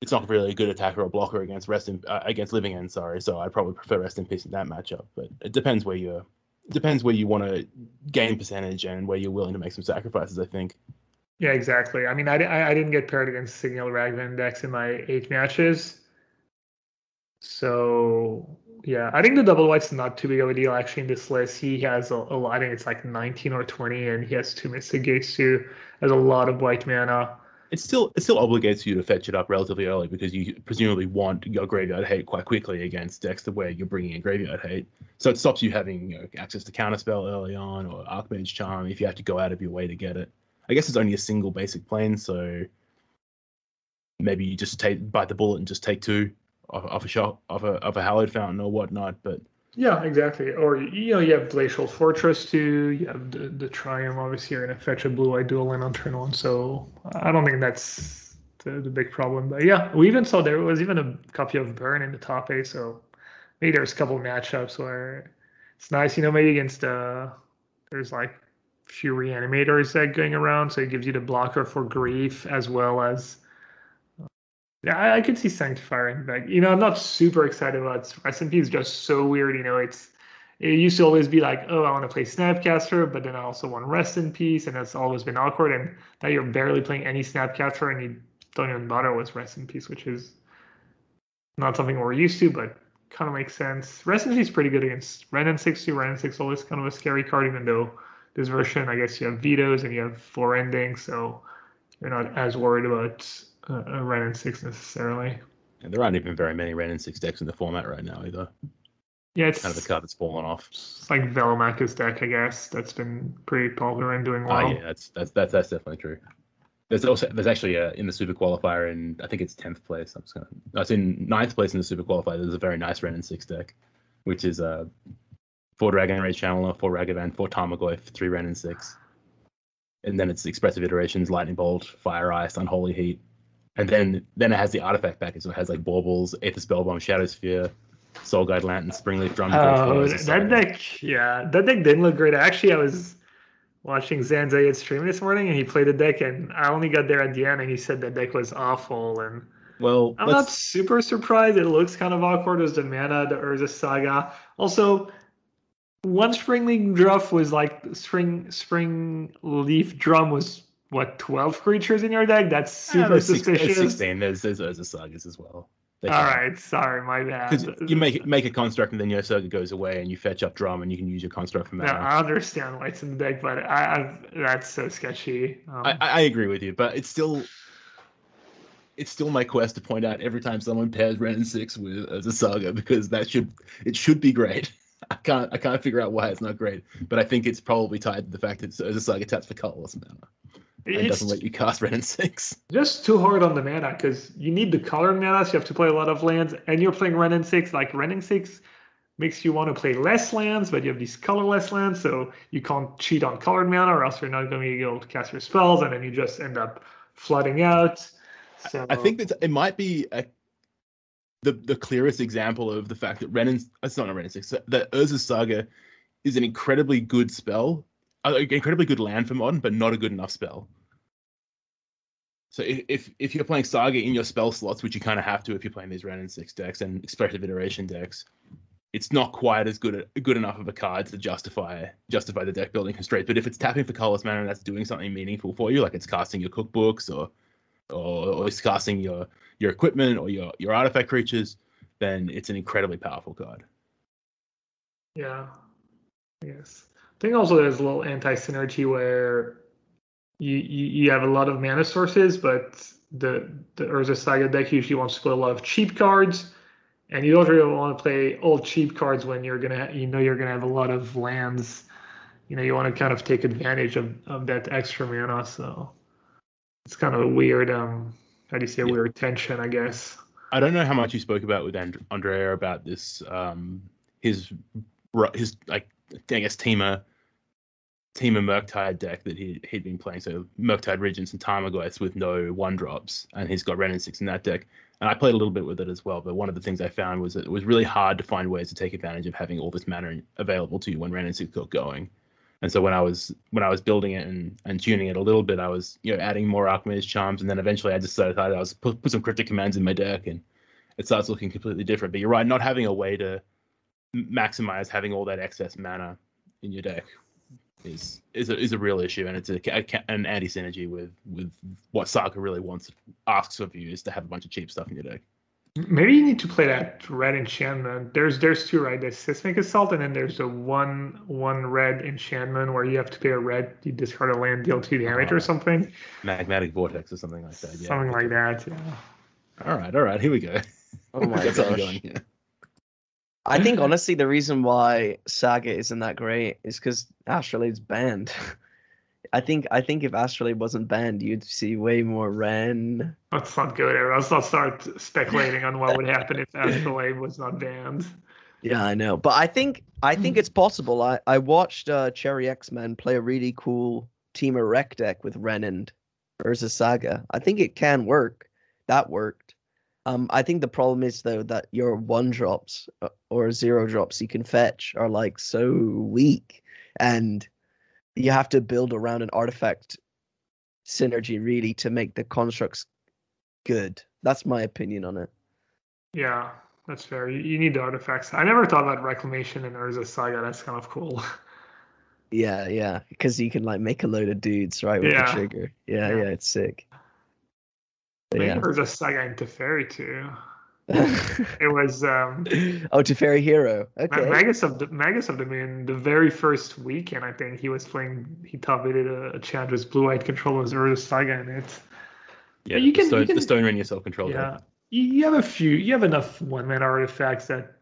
it's not really a good attacker or blocker against Living End. Sorry, so I'd probably prefer Rest in Peace in that matchup. But it depends where you want to gain percentage and where you're willing to make some sacrifices, I think. Yeah, exactly. I mean, I didn't get paired against Signal Ragavan decks in my 8 matches. So, yeah, I think the double white's not too big of a deal, actually, in this list. He has a lot, I think it's like 19 or 20, and he has 2 Mystic Gates, too. Has a lot of white mana. It still obligates you to fetch it up relatively early, because you presumably want your graveyard hate quite quickly against decks where you're bringing in graveyard hate. So it stops you having access to counterspell early on, or Archmage Charm if you have to go out of your way to get it. I guess it's only a single basic plane, so maybe you just bite the bullet and just take 2 off a shot of a Hallowed Fountain or whatnot. But yeah, exactly. Or you have Glacial Fortress too. You have the Triumph. Obviously, you're gonna fetch a blue-white dual land on turn 1. So I don't think that's the big problem. But yeah, we even saw there was even a copy of Burn in the top 8. So maybe there's a couple of matchups where it's nice. Maybe against there's like few Reanimators that going around, so it gives you the blocker for Grief as well as. Yeah, I could see Sanctifier in back. I'm not super excited about SMP. Is just so weird. It used to always be like, oh, I want to play Snapcaster, but then I also want Rest in Peace, and that's always been awkward. And now you're barely playing any Snapcaster, and you don't even bother with Rest in Peace, which is not something we're used to, but kind of makes sense. Rest in Peace is pretty good against Ren and 6 too. Ren and 6 always kind of a scary card, even though this version, I guess you have vetoes and you have 4 endings, so you're not as worried about a Ren and 6 necessarily. And there aren't even very many Ren and 6 decks in the format right now either. Yeah, it's kind of a card that's fallen off. It's like Velomach's deck, I guess. That's been pretty popular and doing well. Yeah, that's definitely true. There's actually in the Super Qualifier, and I think it's 10th place. It's in 9th place in the Super Qualifier. There's a very nice Ren and 6 deck, which is 4 Dragon Rage Channeler, 4 Ragavan, 4 Tarmogoyf, 3 Ren and 6. And then it's Expressive Iterations, Lightning Bolt, Fire Ice, Unholy Heat. And then it has the artifact package. So it has like Baubles, Aether Spellbomb, Shadow Sphere, Soul Guide Lantern, Springleaf Drum. Oh, that deck, yeah. That deck didn't look great. Actually, I was watching Zanzayed's stream this morning, and he played the deck, and I only got there at the end, and he said the deck was awful. And well, I'm not super surprised. It looks kind of awkward as the mana, the Urza Saga. Also, one Springleaf Druff was like Spring Leaf Drum was what, 12 creatures in your deck? That's super suspicious. 16. There's Urza Sagas as well. All right, sorry, my bad. Because you make a construct and then your Saga goes away and you fetch up Drum and you can use your construct for mana. Yeah, I understand why it's in the deck, but that's so sketchy. I agree with you, but it's still my quest to point out every time someone pairs Ren and 6 with Urza Saga, because it should be great. I can't figure out why it's not great, but I think it's probably tied to the fact that Urza Saga taps for colorless mana. It doesn't let you cast Ren and 6. Just too hard on the mana, because you need the color mana, so you have to play a lot of lands, and you're playing Ren and 6. Like, Ren and 6 makes you want to play less lands, but you have these colorless lands, so you can't cheat on colored mana, or else you're not going to be able to cast your spells, and then you just end up flooding out. So I think that it might be the clearest example of the fact that it's not a Ren and 6. That Urza Saga is an incredibly good spell, incredibly good land for modern, but not a good enough spell. So if you're playing Saga in your spell slots, which you kind of have to if you're playing these Ren and 6 decks and Expressive Iteration decks, it's not quite as good enough of a card to justify the deck building constraint. But if it's tapping for colorless mana and that's doing something meaningful for you, like it's casting your cookbooks or it's casting your equipment or your artifact creatures, then it's an incredibly powerful card. Yeah. Yes. I think also there's a little anti-synergy where you have a lot of mana sources, but the Urza Saga deck usually wants to play a lot of cheap cards, and you don't really want to play all cheap cards when you're gonna have a lot of lands. You want to kind of take advantage of that extra mana. So it's kind of a weird weird tension, I guess. I don't know how much you spoke about with Andrea about this, his I guess Teamer Team of Murktide deck that he'd been playing, so Murktide Regents and Tarmogoyfs with no 1-drops, and he's got Ren and 6 in that deck. And I played a little bit with it as well, but one of the things I found was that it was really hard to find ways to take advantage of having all this mana available to you when Ren and 6 got going. And so when I was building it and tuning it a little bit, I was adding more Archmage's Charms, and then eventually I decided I was put some Cryptic Commands in my deck, and it starts looking completely different. But you're right, not having a way to maximize having all that excess mana in your deck is a real issue, and it's an anti-synergy with what Saga really asks of you, is to have a bunch of cheap stuff in your deck. Maybe you need to play that red enchantment. There's two, right? There's Seismic Assault, and then there's a one red enchantment where you have to pay a red, you discard a land, deal 2 damage or something. Magmatic Vortex or something like that. Yeah. Something like that. Yeah. All right, here we go. Oh my gosh. I think honestly the reason why Saga isn't that great is because Astrolabe's banned. I think if Astrolabe wasn't banned, you'd see way more Ren. Let's not go there. Let's not start speculating on what would happen if Astrolabe was not banned. Yeah, I know, but I think it's possible. I watched Cherry X-Men play a really cool Team of Rec deck with Ren and Urza Saga. I think it can work. That worked. I think the problem is though that your 1-drops or 0-drops you can fetch are like so weak, and you have to build around an artifact synergy really to make the constructs good. That's my opinion on it. Yeah, that's fair. You need the artifacts. I never thought about Reclamation in Urza Saga. That's kind of cool. Yeah, because you can like make a load of dudes, right, with the trigger. Yeah, it's sick. Maybe Urza Saga in Teferi too. It was Teferi Hero. Okay. Magus of the Moon, the very first weekend, I think he was playing. He top-rated a Chandra's Blue-White Control was Urza Saga in it. Yeah, you can the Stone Ring yourself control. Yeah, you have enough 1-mana artifacts that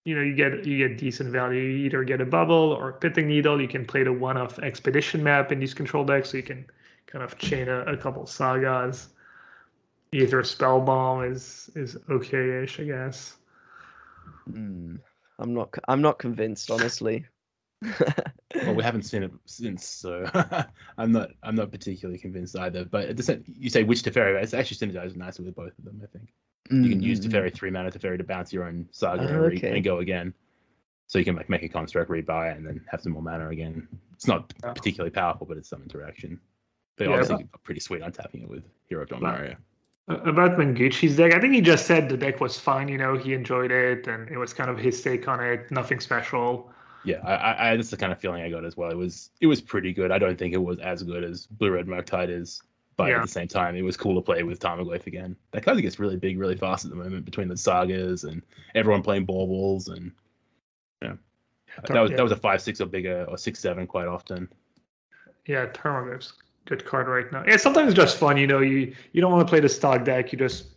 you get decent value. You either get a bubble or a Pithing Needle. You can play the one-off Expedition map in these control decks, so you can kind of chain a couple sagas. Either Spellbomb is okay-ish, I guess. I'm not convinced, honestly. Well, we haven't seen it since, so I'm not particularly convinced either. But you say which Teferi? It's actually synergizes nicely with both of them. I think you can use Teferi 3-mana Teferi to bounce your own Saga and go again. So you can make a construct, rebuy, and then have some more mana again. It's not particularly powerful, but it's some interaction. But obviously, pretty sweet untapping it with Hero of Dominaria. About Menguchi's deck, I think he just said the deck was fine. He enjoyed it, and it was kind of his take on it. Nothing special. Yeah, I that's the kind of feeling I got as well. It was pretty good. I don't think it was as good as Blue Red Murktide is, but at the same time, it was cool to play with Tarmogoyf again. That kind of gets really big, really fast at the moment between the sagas and everyone playing baubles, and that was a 5/6 or bigger, or 6/7 quite often. Yeah, Tarmogoyf's good card right now. Yeah, sometimes it's just fun. You don't want to play the stock deck. You just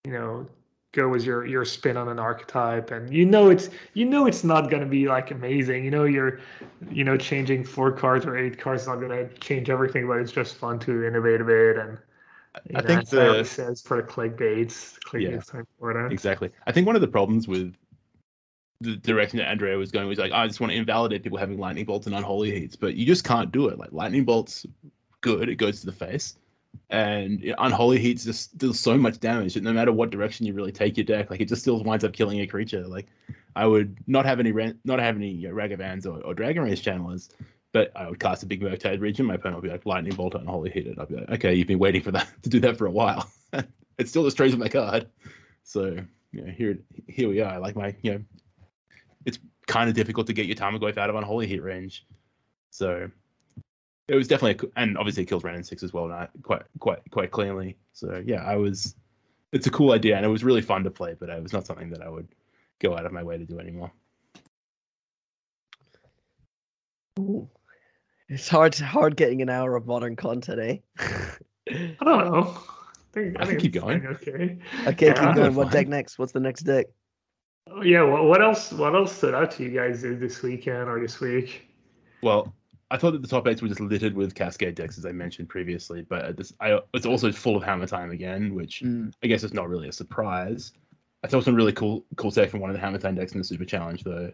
go with your spin on an archetype, and it's not gonna be like amazing. You're changing 4 cards or 8 cards is not gonna change everything, but it's just fun to innovate a bit. And I think says for the clickbaits so important. Exactly. I think one of the problems with the direction that Andrea was going was like, I just want to invalidate people having lightning bolts and unholy heats, but you just can't do it. Like, lightning bolts, good, it goes to the face, and unholy heats just deals so much damage that no matter what direction you really take your deck, like, it just still winds up killing a creature. Like, I would not have any Ragavans or Dragon Race channelers, but I would cast a big Murktide region. My opponent would be like, lightning bolt unholy heated. I'd be like, okay, you've been waiting for that to do that for a while. It still destroys my card. So here we are. Like, it's kind of difficult to get your Tarmogoyf out of unholy heat range. So it was definitely, and obviously it kills Ren and 6 as well, quite cleanly. So yeah, it's a cool idea, and it was really fun to play, but it was not something that I would go out of my way to do anymore. Ooh. It's hard getting an hour of modern content, eh? I don't know. I think keep going. Okay, keep going. What deck next? What's the next deck? Oh, yeah, what else stood out to you guys this weekend or this week? Well, I thought that the top 8s were just littered with Cascade decks, as I mentioned previously, but it's also full of Hammer Time again, which I guess is not really a surprise. I saw some really cool tech from one of the Hammer Time decks in the Super Challenge, though.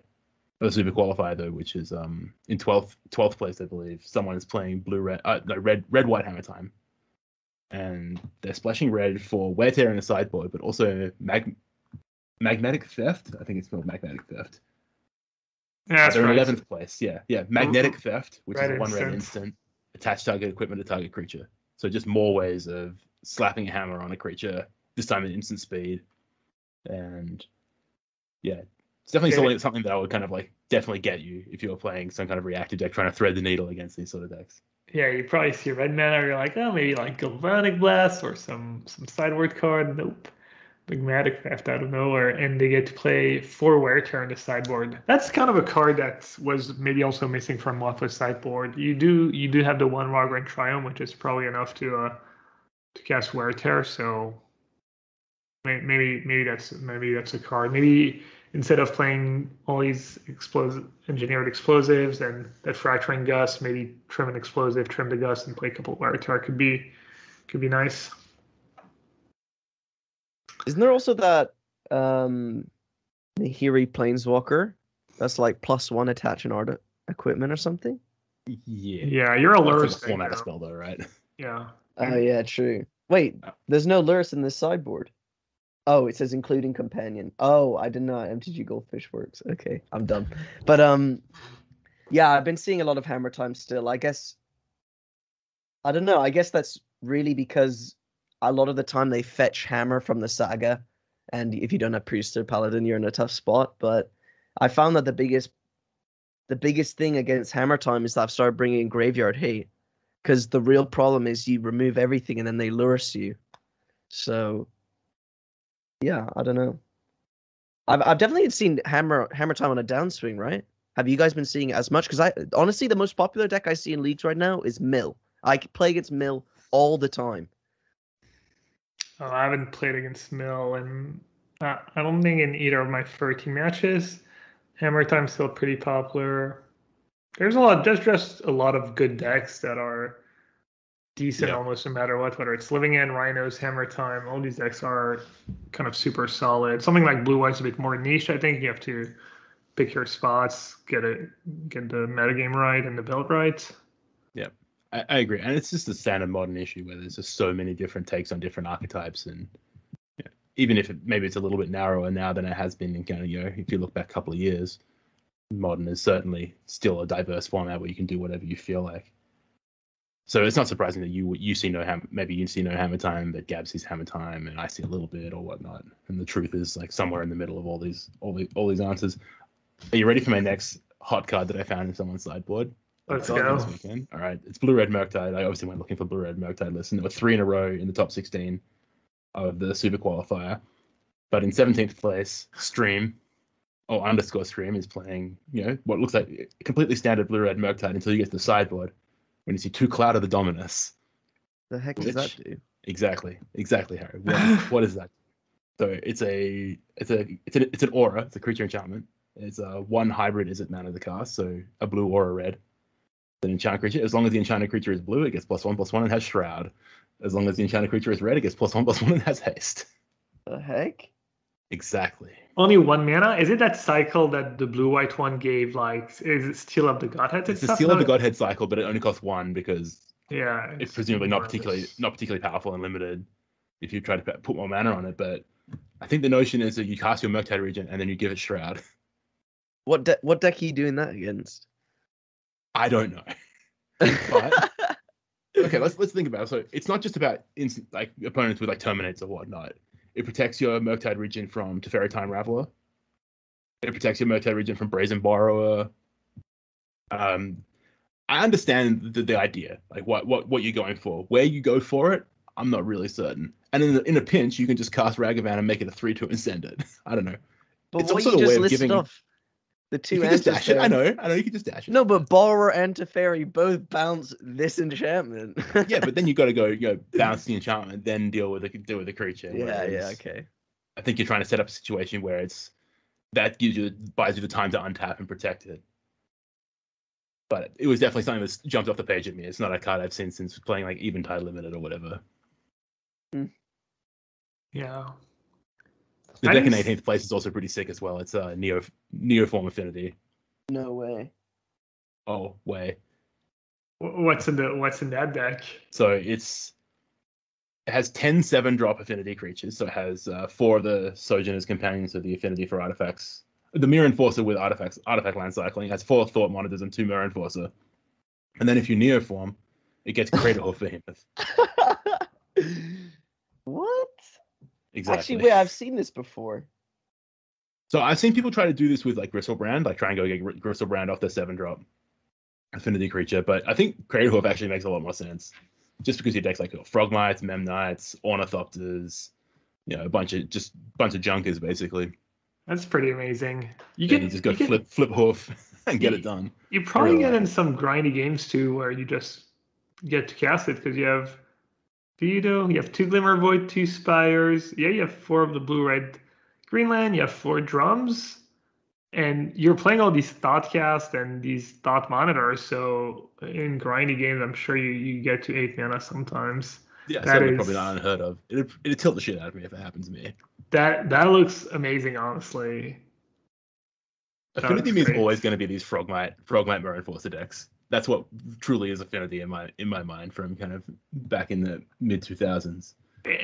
the Super Qualifier though, which is in 12th place, I believe. Someone is playing red white Hammer Time, and they're splashing red for wear tear in the sideboard, but also magnetic theft. I think it's called magnetic theft. Yeah, that's they're in right. 11th place. Yeah. Magnetic theft, which is a 1 red instant. instant. Attach target equipment to target creature. So just more ways of slapping a hammer on a creature. This time at instant speed, and yeah, it's definitely something that I would kind of like definitely get you if you were playing some kind of reactive deck trying to thread the needle against these sort of decks. Yeah, you probably see red mana, you're like, oh, maybe like Galvanic Blast or some sideboard card. Nope. Magnetic Theft out of nowhere, and they get to play 4 wear turn the sideboard. That's kind of a card that was maybe also missing from Moth's sideboard. You do have the 1 Rogran Triumph, which is probably enough to cast wear tear. So maybe that's a card. Maybe instead of playing all these engineered explosives and that fracturing gust, maybe trim an explosive, trim the gust, and play a couple of wear tear could be nice. Isn't there also that Nahiri Planeswalker that's like +1 attach an art equipment or something? Yeah, you're a Lurrus like a spell though, right? Yeah. Oh yeah, true. Wait, there's no Lurrus in this sideboard. Oh, it says including companion. Oh, I didn't know MTG Goldfish works. Okay, I'm done. But yeah, I've been seeing a lot of Hammer Time still. I guess I don't know. I guess that's really because a lot of the time they fetch Hammer from the Saga, and if you don't have Priest or Paladin, you're in a tough spot. But I found that the biggest thing against Hammer Time is that I've started bringing in Graveyard Hate, because the real problem is you remove everything and then they Lurrus you. So yeah, I don't know. I've definitely seen Hammer Time on a downswing, right? Have you guys been seeing it as much? Because I honestly, the most popular deck I see in leagues right now is Mill. I play against Mill all the time. Oh, I haven't played against Mill, and I don't think in either of my 13 matches. Hammer Time's still pretty popular. There's just a lot of good decks that are decent almost no matter what, whether it's Living End, Rhinos, Hammer Time. All these decks are kind of super solid. Something like Blue White's a bit more niche. I think you have to pick your spots, get the metagame right and the build right. Yeah, I agree, and it's just a standard modern issue where there's just so many different takes on different archetypes, and even if maybe it's a little bit narrower now than it has been in kind of, if you look back a couple of years, modern is certainly still a diverse format where you can do whatever you feel like. So it's not surprising that you see no Hammer Time, but Gab sees Hammer Time, and I see a little bit or whatnot. And the truth is like somewhere in the middle of all these answers. Are you ready for my next hot card that I found in someone's sideboard? Let's go. This weekend. All right, it's Blue Red Murktide. I obviously went looking for Blue Red Murktide lists, and there were 3 in a row in the top 16 of the Super Qualifier. But in 17th place, Stream is playing, what looks like completely standard Blue Red Murktide until you get to the sideboard when you see 2 Cloud of the Dominus. The heck does that do? Exactly, Harry. What is that? So it's an aura. It's a creature enchantment. It's a 1 hybrid Izzet mana to cast, so a blue aura red. An enchanted creature. As long as the enchanted creature is blue, it gets +1/+1 and has Shroud. As long as the enchanted creature is red, it gets +1/+1 and has Haste. The heck? Exactly. Only 1 mana? Is it that cycle that the blue-white one gave? Like, is it Steel of the Godhead? It's the Steel of the Godhead cycle, but it only costs 1 because it's presumably not particularly powerful and limited if you try to put more mana on it. But I think the notion is that you cast your Murktide Regent and then you give it Shroud. What deck are you doing that against? I don't know. But okay, let's think about it. So it's not just about opponents with Terminates or whatnot. It protects your Murktide Regent from Teferi Time Raveler. It protects your Murktide Regent from Brazen Borrower. I understand the idea, like what you're going for. Where you go for it, I'm not really certain. And in a pinch, you can just cast Ragavan and make it a 3/2 and send it. I don't know. But it's also a way of giving off the 2 answers. Just dash it. I know. You can just dash it. No, but Borrower and Teferi both bounce this enchantment. Yeah, but then you got to go bounce the enchantment, then deal with the creature. Yeah, okay. I think you're trying to set up a situation where buys you the time to untap and protect it. But it was definitely something that jumped off the page at me. It's not a card I've seen since playing Eventide Limited or whatever. Yeah. The deck in 18th place is also pretty sick as well. It's Neoform Affinity. No way. Oh, way. What's in that deck? So it has 10 7-drop affinity creatures. So it has 4 of the Sojourner's Companions, so the affinity for artifacts. The Mirror Enforcer with artifact land cycling has 4 Thought Monitors and 2 Mirror Enforcer. And then if you Neoform, it gets Craterhoof Behemoth. What? Exactly. Actually, wait, I've seen this before. So I've seen people try to do this with like Gristlebrand, like try and go get Gristlebrand off their 7-drop affinity creature. But I think Craterhoof actually makes a lot more sense. Just because your deck's like Frogmites, Memnites, Ornithopters, a bunch of junkers basically. That's pretty amazing. You just go flip hoof and get it done. You probably get in some grindy games too, where you just get to cast it because you have Vito, you have 2 Glimmer Void, 2 Spires. Yeah, you have 4 of the blue, red, green land. You have 4 drums, and you're playing all these Thoughtcast and these Thought Monitors. So in grindy games, I'm sure you get to 8 mana sometimes. Yeah, certainly probably not unheard of. It'd tilt the shit out of me if it happens to me. That looks amazing, honestly. Affinity is always going to be these Frogmite Mirror Enforcer decks. That's what truly is Affinity in my mind from kind of back in the mid 2000s.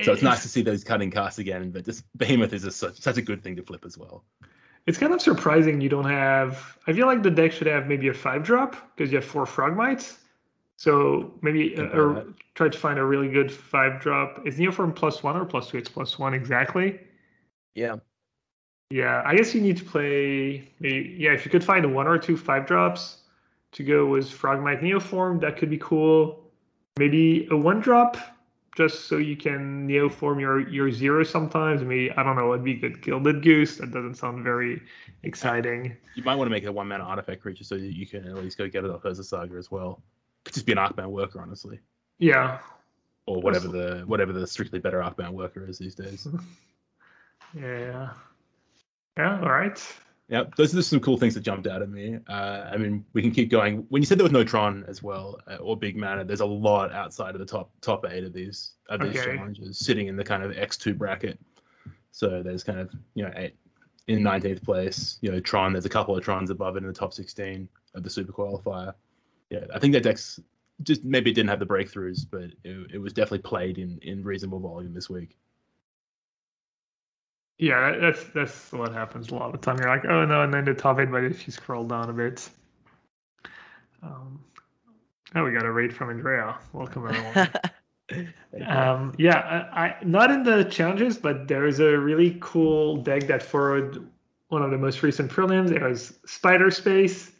So it's nice to see those cutting casts again. But this Behemoth is such a good thing to flip as well. It's kind of surprising you don't have. I feel like the deck should have maybe a 5-drop because you have 4 Frogmites. So maybe try to find a really good 5-drop. Is Neoform +1 or +2? It's +1 exactly. Yeah. Yeah, I guess you need to play. Yeah, if you could find 1 or 2 5-drops to go with Frogmite Neoform, that could be cool. Maybe a 1-drop, just so you can Neoform your 0 sometimes. Maybe, I don't know, it'd be good. Gilded Goose. That doesn't sound very exciting. You might want to make it a 1-mana artifact creature so that you can at least go get it off Urza Saga as well. Could just be an Arcbound Worker, honestly. Yeah. Or whatever the strictly better Arcbound Worker is these days. Yeah. Yeah, all right. Yeah, those are just some cool things that jumped out at me. I mean, we can keep going. When you said there was no Tron as well, or big mana, there's a lot outside of the top 8 of these challenges sitting in the kind of X2 bracket. So there's kind of 8 in 19th place. Tron. There's a couple of Trons above it in the top 16 of the Super Qualifier. Yeah, I think that deck's just maybe it didn't have the breakthroughs, but it was definitely played in reasonable volume this week. Yeah, that's what happens a lot of the time. You're like, oh no, and then the top 8, but if you scroll down a bit. Oh, we got a raid from Andrea. Welcome, everyone. Yeah, I not in the challenges, but there is a really cool deck that followed one of the most recent prelims. It was Spider Space.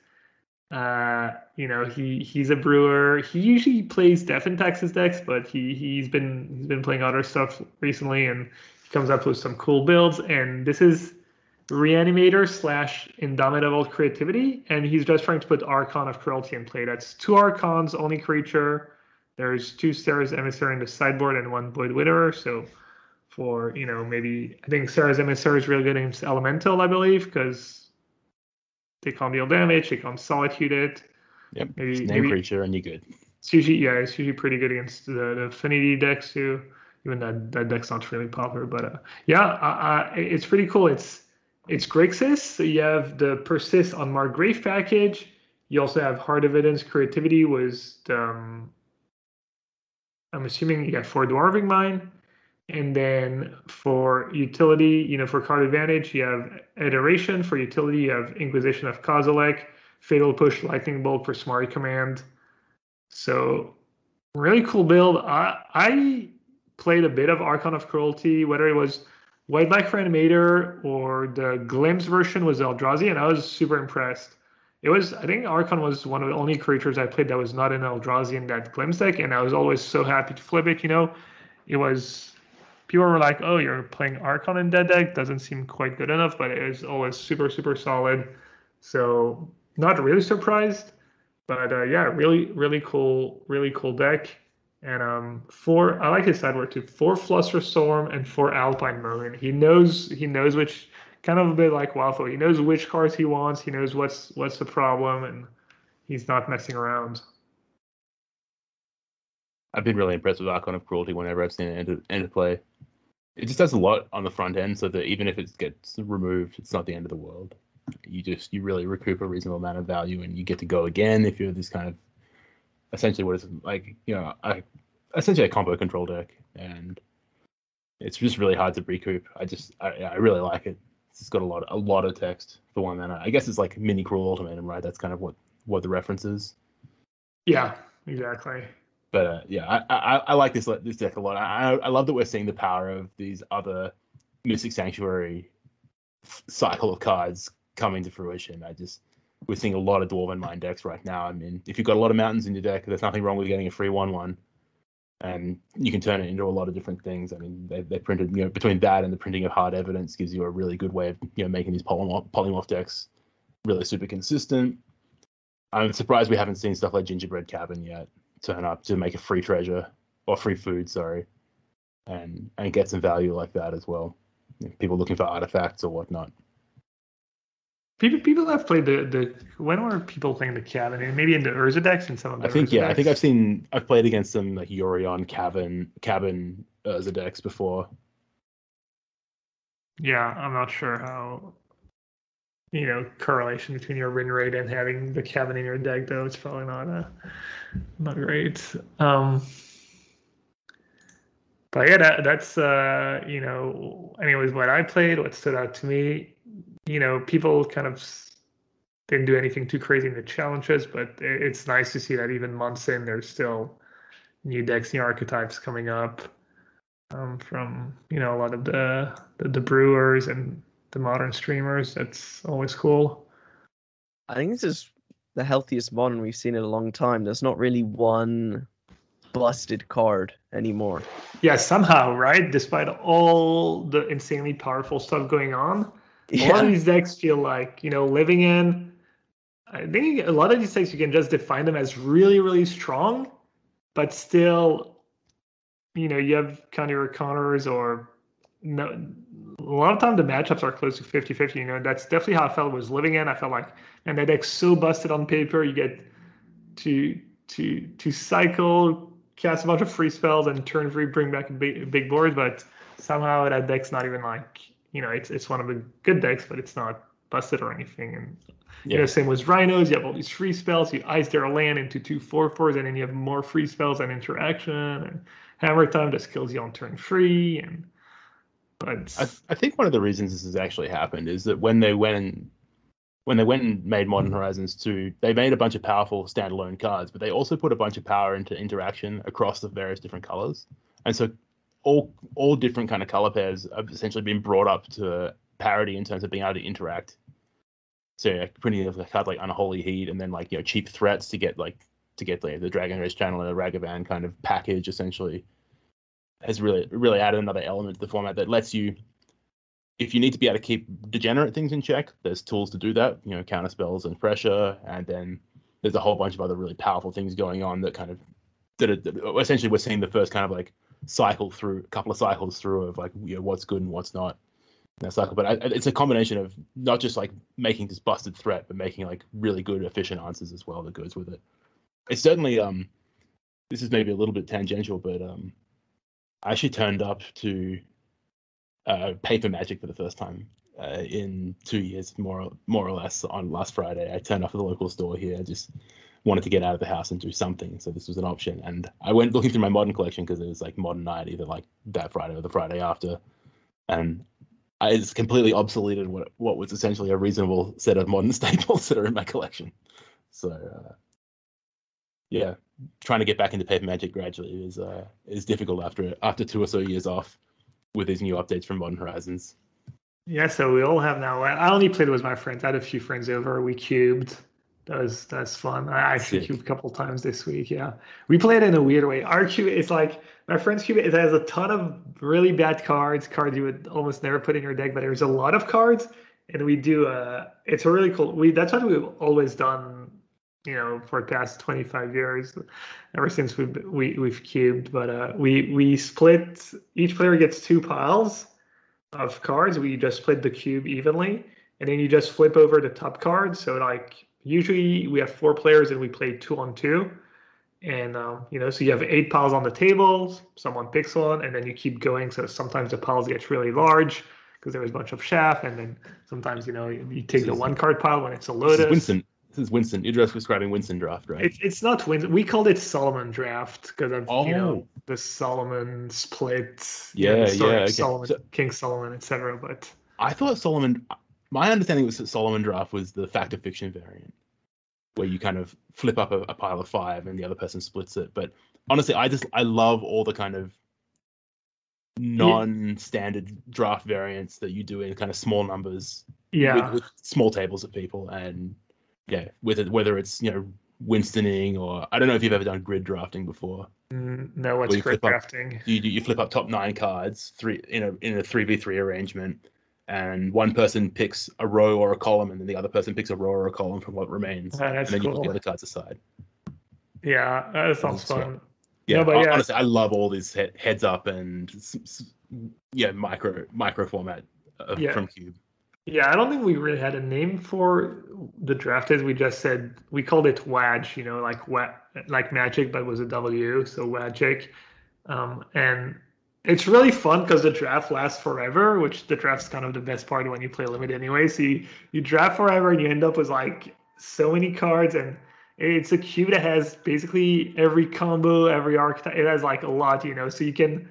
He's a brewer. He usually plays Death and Taxes decks, but he's been playing other stuff recently, and he comes up with some cool builds. And this is Reanimator / Indomitable Creativity, and he's just trying to put Archon of Cruelty in play. That's 2 Archons, only creature. There's 2 Sarah's Emissary in the sideboard and 1 Void Widower. So for maybe I think Sarah's Emissary is really good against Elemental, I believe, because they can't deal damage, they can't solitude it. Yep. Maybe creature and you're good. It's usually pretty good against the Affinity decks too. Even that deck's not really popular, but it's pretty cool. It's Grixis. So you have the Persist on Margrave package. You also have Hard Evidence Creativity was I'm assuming you got 4 Dwarving Mine. And then for utility, for card advantage, you have Iteration. For utility, you have Inquisition of Kozilek, Fatal Push, Lightning Bolt for Smarty Command. So really cool build. I played a bit of Archon of Cruelty, whether it was White Black Reanimator or the Glimpse version was Eldrazi, and I was super impressed. I think Archon was one of the only creatures I played that was not an Eldrazi in that Glimpse deck, and I was always so happy to flip it. It was. People were like, oh, you're playing Archon in that deck. Doesn't seem quite good enough, but it is always super, super solid. So not really surprised, but yeah, really, really cool deck. And I like his sideboard too. 4 Flusterstorm and 4 Alpine Moon. He knows which, kind of a bit like Waffle. He knows which cards he wants. He knows what's the problem, and he's not messing around. I've been really impressed with Archon of Cruelty whenever I've seen it enter play. It just does a lot on the front end, so that even if it gets removed, it's not the end of the world. you really recoup a reasonable amount of value, and you get to go again if you're this kind of essentially what is like essentially a combo control deck, and it's just really hard to recoup. I really like it. It's got a lot of text for 1 mana. I guess it's like mini cruel ultimatum, right? That's kind of what the reference is. Yeah, exactly. But I like this deck a lot. I love that we're seeing the power of these other Mystic Sanctuary cycle of cards coming to fruition. We're seeing a lot of Dwarven Mind decks right now. I mean, if you've got a lot of mountains in your deck, there's nothing wrong with getting a free 1/1, and you can turn it into a lot of different things. I mean, they printed, between that and the printing of hard evidence gives you a really good way of making these polymorph decks really super consistent. I'm surprised we haven't seen stuff like Gingerbread Cabin yet turn up to make a free treasure or free food, sorry, and get some value like that as well. People looking for artifacts or whatnot. People have played the when were people playing the Cabin? Maybe in the Urza decks and some of the Urza decks? I think I've played against some like Yorion Cabin Urza decks before. Yeah, I'm not sure how correlation between your win rate and having the Cabin in your deck, though. It's probably not great. But yeah, that's anyways, what I played, what stood out to me, people kind of didn't do anything too crazy in the challenges, but it's nice to see that even months in, there's still new decks, new archetypes coming up from a lot of the brewers and the modern streamers. That's always cool. I think this is the healthiest modern we've seen in a long time. There's not really one busted card anymore. Yeah, somehow, right? Despite all the insanely powerful stuff going on, a lot of these decks feel like, living in. I think a lot of these decks you can just define them as really, really strong, but still, you have kind of your counters or no. A lot of time the matchups are close to 50-50. That's definitely how I felt was living in. I felt like, and that deck's so busted on paper, you get to cycle, cast a bunch of free spells, and turn 3 bring back a big board, but somehow that deck's not even like, it's one of the good decks, but it's not busted or anything. And same with Rhinos, you have all these free spells, you ice their land into 2 4/4s, and then you have more free spells and interaction, and Hammer Time just kills you on turn 3. But I think one of the reasons this has actually happened is that when they went and made Modern Horizons 2, they made a bunch of powerful standalone cards, but they also put a bunch of power into interaction across the various different colors. And so all different kind of color pairs have essentially been brought up to parity in terms of being able to interact. So putting a card like Unholy Heat, and then cheap threats to get the Dragon Race Channel and the Ragavan kind of package essentially has really added another element to the format that lets you, if you need to be able to keep degenerate things in check, there's tools to do that, counter spells and pressure, and then there's a whole bunch of other really powerful things going on that essentially we're seeing the first kind of like couple of cycles through of like what's good and what's not in that cycle. But it's a combination of not just like making this busted threat, but making like really good efficient answers as well that goes with it. It's certainly this is maybe a little bit tangential, but I actually turned up to Paper Magic for the first time in 2 years, more or less, on last Friday. I turned up at the local store here. I just wanted to get out of the house and do something, so this was an option. And I went looking through my Modern collection because it was like Modern Night, either like that Friday or the Friday after, and it's completely obsoleted what was essentially a reasonable set of Modern staples that are in my collection. So yeah, trying to get back into Paper Magic gradually is difficult after 2 or so years off with these new updates from Modern Horizons. Yeah, so we all have now. I only played with my friends. I had a few friends over. We cubed. That's fun. I actually cubed a couple times this week. Yeah, we played in a weird way. Our cube is like my friend's cube. It has a ton of really bad cards you would almost never put in your deck, but there's a lot of cards, and we do. It's a really cool. That's what we've always done. For the past 25 years, ever since we've cubed. But we split. Each player gets 2 piles of cards. We just split the cube evenly, and then you just flip over the top card. So like usually we have 4 players and we play 2-on-2, and so you have 8 piles on the table. Someone picks one, and then you keep going. So sometimes the piles get really large. because there was a bunch of shaft, and then sometimes you take the This is- 1 card pile when it's a This Lotus. is Winston. This is Winston. You're just describing Winston draft, right? It's not Winston. We called it Solomon draft because of Oh. the Solomon split. Yeah, the story yeah, of okay. Solomon, So- King Solomon, etc. But I thought Solomon. My understanding was that Solomon draft was the fact of fiction variant, where you kind of flip up a pile of 5 and the other person splits it. But honestly, I love all the kind of non-standard draft variants that you do in kind of small numbers, with small tables of people, and whether it's Winstoning, or I don't know if you've ever done grid drafting before. No, what's grid drafting? You flip up top 9 cards in a 3v3 arrangement, and one person picks a row or a column, and then the other person picks a row or a column from what remains, and then you put the other cards aside. Yeah, that sounds fun. Yeah, no, honestly, I love all these heads up and micro format from Cube. Yeah, I don't think we really had a name for the draft. We just said we called it Wadge, like Magic, but with a W, so Wadgic. And it's really fun because the draft lasts forever, which the draft's kind of the best part when you play Limit anyway. So you draft forever and you end up with like so many cards, and it's a cube that has basically every combo, every archetype. It has like a lot, so you can,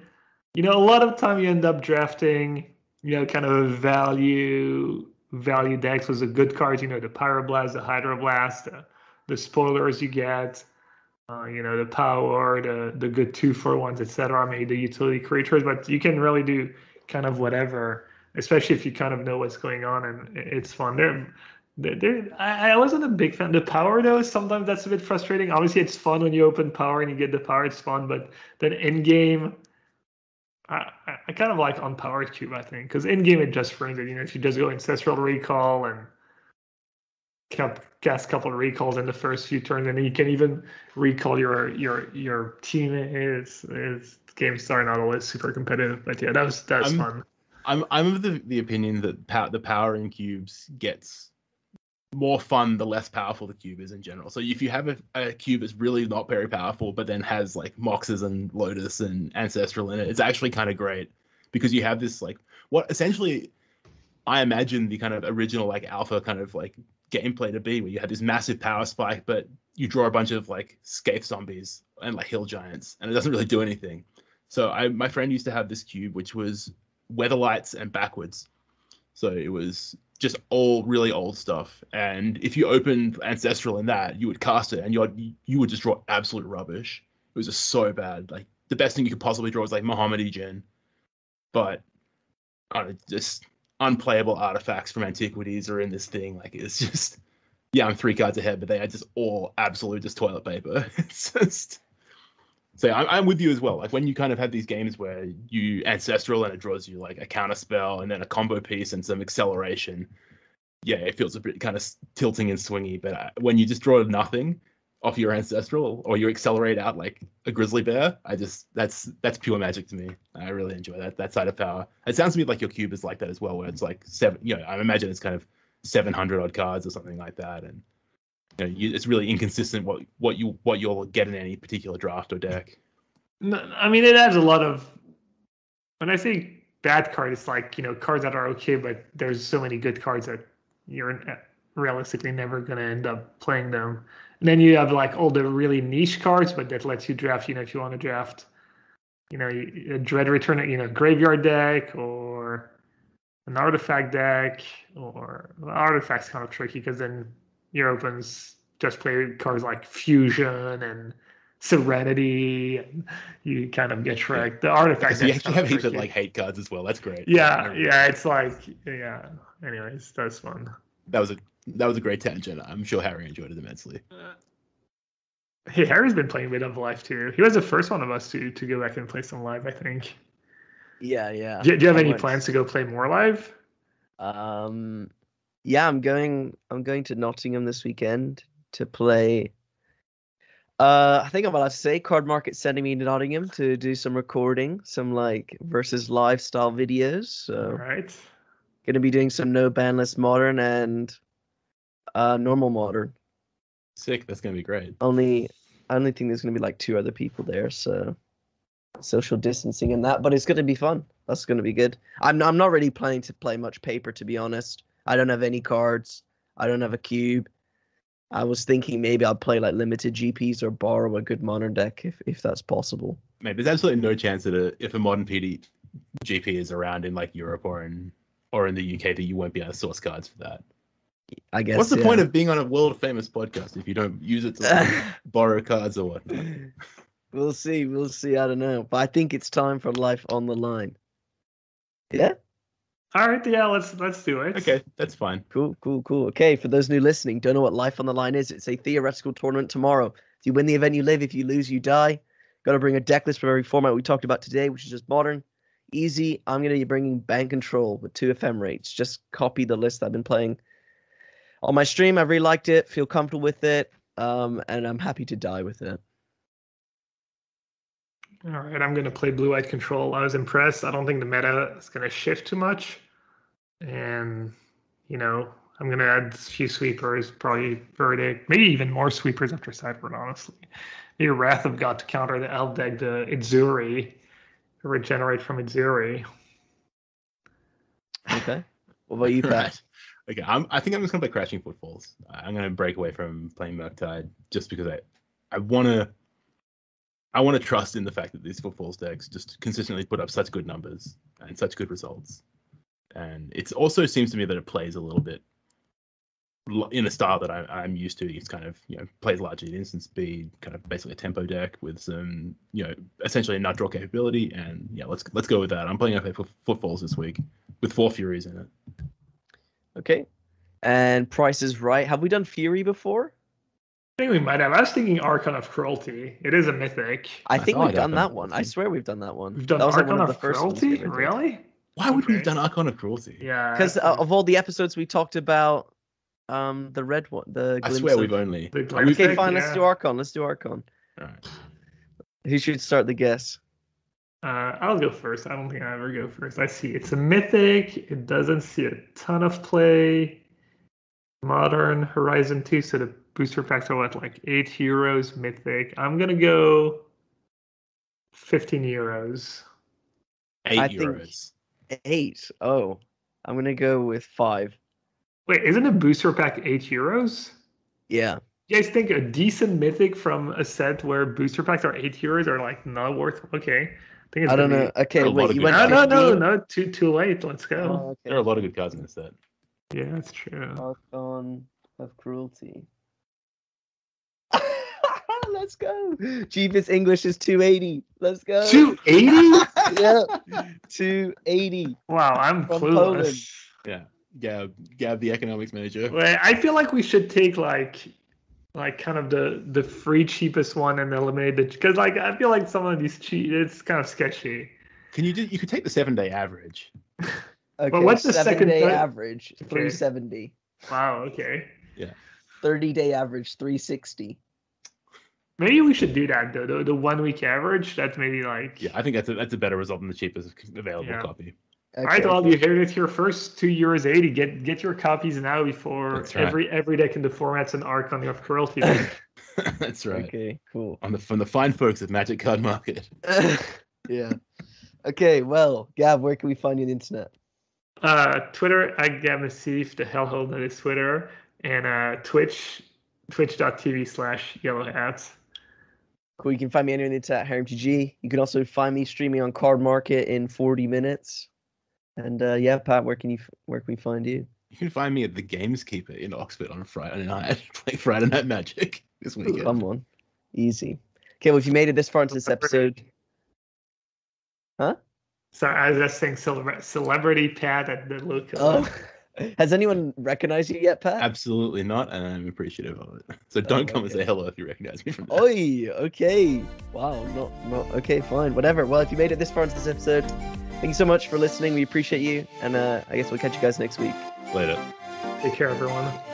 a lot of time you end up drafting, kind of value decks with the good cards, the Pyroblast, the Hydroblast, the spoilers you get. The power, the good 2-for-1s, etc. Maybe the utility creatures, but you can really do kind of whatever, especially if you kind of know what's going on, and it's fun. I wasn't a big fan. The power, though, sometimes that's a bit frustrating. Obviously, it's fun when you open power and you get the power. It's fun, but then in game, I kind of like unpowered cube, I think, because in game it just frames it. If you just go ancestral recall and cast a couple of recalls in the first few turns, and then you can even recall your team. Is game starting out always super competitive, but yeah, that was fun. I'm of the opinion that the power in cubes gets more fun the less powerful the cube is in general. So if you have a cube that's really not very powerful, but then has like Moxes and Lotus and Ancestral in it, it's actually kind of great because you have this like what essentially I imagine the kind of original like alpha kind of like gameplay to be, where you have this massive power spike, but you draw a bunch of like Scathe zombies and like hill giants, and it doesn't really do anything. So my friend used to have this cube which was Weatherlights and backwards. So it was just all really old stuff, and if you opened Ancestral in that, you would cast it and you would just draw absolute rubbish. It was just so bad. Like the best thing you could possibly draw was like Muhammad Egen, but just unplayable artifacts from antiquities are in this thing. Like it's just, I'm 3 cards ahead, but they are just all absolute just toilet paper. It's just, so I'm with you as well. Like when you kind of have these games where you Ancestral and it draws you like a counter spell and then a combo piece and some acceleration, it feels a bit kind of tilting and swingy. But when you just draw nothing off your Ancestral, or you accelerate out like a grizzly bear, that's pure magic to me. I really enjoy that side of power. It sounds to me like your cube is like that as well, where it's like I imagine it's kind of 700 odd cards or something like that, and it's really inconsistent what you'll get in any particular draft or deck. I mean, it adds a lot of. When I say bad card, it's like cards that are okay, but there's so many good cards that you're realistically never gonna end up playing them. And then you have like all the really niche cards, but that lets you draft. If you want to draft, a Dread Return, graveyard deck or an artifact deck, or artifact's kind of tricky because then your opens just play cards like Fusion and Serenity, and you kind of get wrecked. The artifact so you actually have heaps of like hate cards as well. That's great. Yeah, it's like Anyways, that's fun. That was a great tangent. I'm sure Harry enjoyed it immensely. Hey, Harry's been playing a bit of Live too. He was the first one of us to go back and play some Live, I think. Yeah. Do you have any plans to go play more Live? Yeah, I'm going to Nottingham this weekend to play. I think I'm allowed to say Card Market sending me to Nottingham to do some recording, some like versus live style videos. So all right, gonna be doing some no banless modern and normal modern. Sick, that's gonna be great. I only think there's gonna be like 2 other people there, so social distancing and that, but it's gonna be fun. That's gonna be good. I'm not really planning to play much paper, to be honest. I don't have any cards. I don't have a cube. I was thinking maybe I'll play like limited GPs or borrow a good modern deck if that's possible. Mate, there's absolutely no chance that if a modern GP is around in like Europe or in the UK that you won't be able to source cards for that. I guess. What's the point of being on a world famous podcast if you don't use it to like, borrow cards or whatnot? We'll see. I don't know, but I think it's time for Life on the Line. Yeah. All right, yeah, let's do it. Okay, that's fine. Cool. Okay, for those new listening, don't know what Life on the Line is. It's a theoretical tournament tomorrow. If you win the event, you live. If you lose, you die. Got to bring a deck list for every format we talked about today, which is just modern. Easy. I'm going to be bringing Bank Control with 2 ephemerates. Just copy the list I've been playing on my stream. I really liked it. Feel comfortable with it. And I'm happy to die with it. All right, I'm going to play Blue-White Control. I was impressed. I don't think the meta is going to shift too much. And, I'm going to add a few sweepers, probably Verdict, maybe even more sweepers after Sideboard, honestly. Maybe Wrath of God to counter the Elf deck, the Itzuri, regenerate from Itzuri. Okay. What about you, Pat? Right. Okay, I think I'm just going to play Crashing Footfalls. I'm going to break away from playing Murktide just because I want to trust in the fact that these Footfalls decks just consistently put up such good numbers and such good results. And it also seems to me that it plays a little bit in a style that I'm used to. It's kind of, plays largely at instant speed, kind of basically a tempo deck with some, essentially a nut draw capability. And yeah, let's go with that. I'm playing FA Footfalls this week with 4 Furies in it. Okay. And Price is Right. Have we done Fury before? I think we might have. I was thinking Archon of Cruelty. It is a mythic. I think we've done that one. I swear we've done that one. We've done Archon of Cruelty? Really? Why would we have done Archon of Cruelty? Yeah. Because of all the episodes we talked about, the red one, the I swear we've only. Okay, fine. Let's do Archon. All right. Who should start the guess? I'll go first. I don't think I ever go first. I see it's a mythic. It doesn't see a ton of play. Modern Horizon 2, so the booster packs are like 8 euros mythic. I'm gonna go 15 euros. 8 euros. 8. Oh, I'm gonna go with 5. Wait, isn't a booster pack 8 euros? Yeah. You guys think a decent mythic from a set where booster packs are 8 euros are like not worth? Okay. I don't know. Okay, wait, you went no, too late. Let's go. Oh, okay. There are a lot of good cards in this set. Yeah, that's true. Archon of Cruelty. Let's go. Cheapest English is 280. Let's go. 280? Yeah. 280. Wow, I'm From clueless. Poland. Yeah. Gab, the economics manager. Wait, I feel like we should take like kind of the free cheapest one and eliminate the, because I feel like some of these it's kind of sketchy. You could take the 7-day average. Okay, but what's the 7-day average? 370. Wow, okay. Yeah. 30-day average 360. Maybe we should do that though. The 1 week average. That's maybe like. Yeah, I think that's a better result than the cheapest available copy. Okay. All right, well, you heard it here first. €2.80. Get your copies now before every deck in the format's an Archon of Cruelty. That's right. Okay, cool. From the fine folks at Magic Card Market. Yeah. Okay, well, Gab, where can we find you on the internet? Twitter at GabNasif, the hellhole that is Twitter, and twitch.tv/yellowhats. Cool. You can find me anywhere on the internet at HaremTG. You can also find me streaming on Card Market in 40 minutes. And yeah, Pat, where can we find you? You can find me at the Gameskeeper in Oxford on a Friday night, playing Friday Night Magic this weekend. Come on, easy. Okay, well, if you made it this far into this episode, huh? Sorry, I was just saying celebrity Pat at the local. Oh, has anyone recognized you yet, Pat? Absolutely not, and I'm apprecitive of it. So don't come and say hello if you recognize me from that. Oi, okay. Wow, not okay, fine, whatever. Well, if you made it this far into this episode, thank you so much for listening. We appreciate you, and I guess we'll catch you guys next week. Later. Take care, everyone.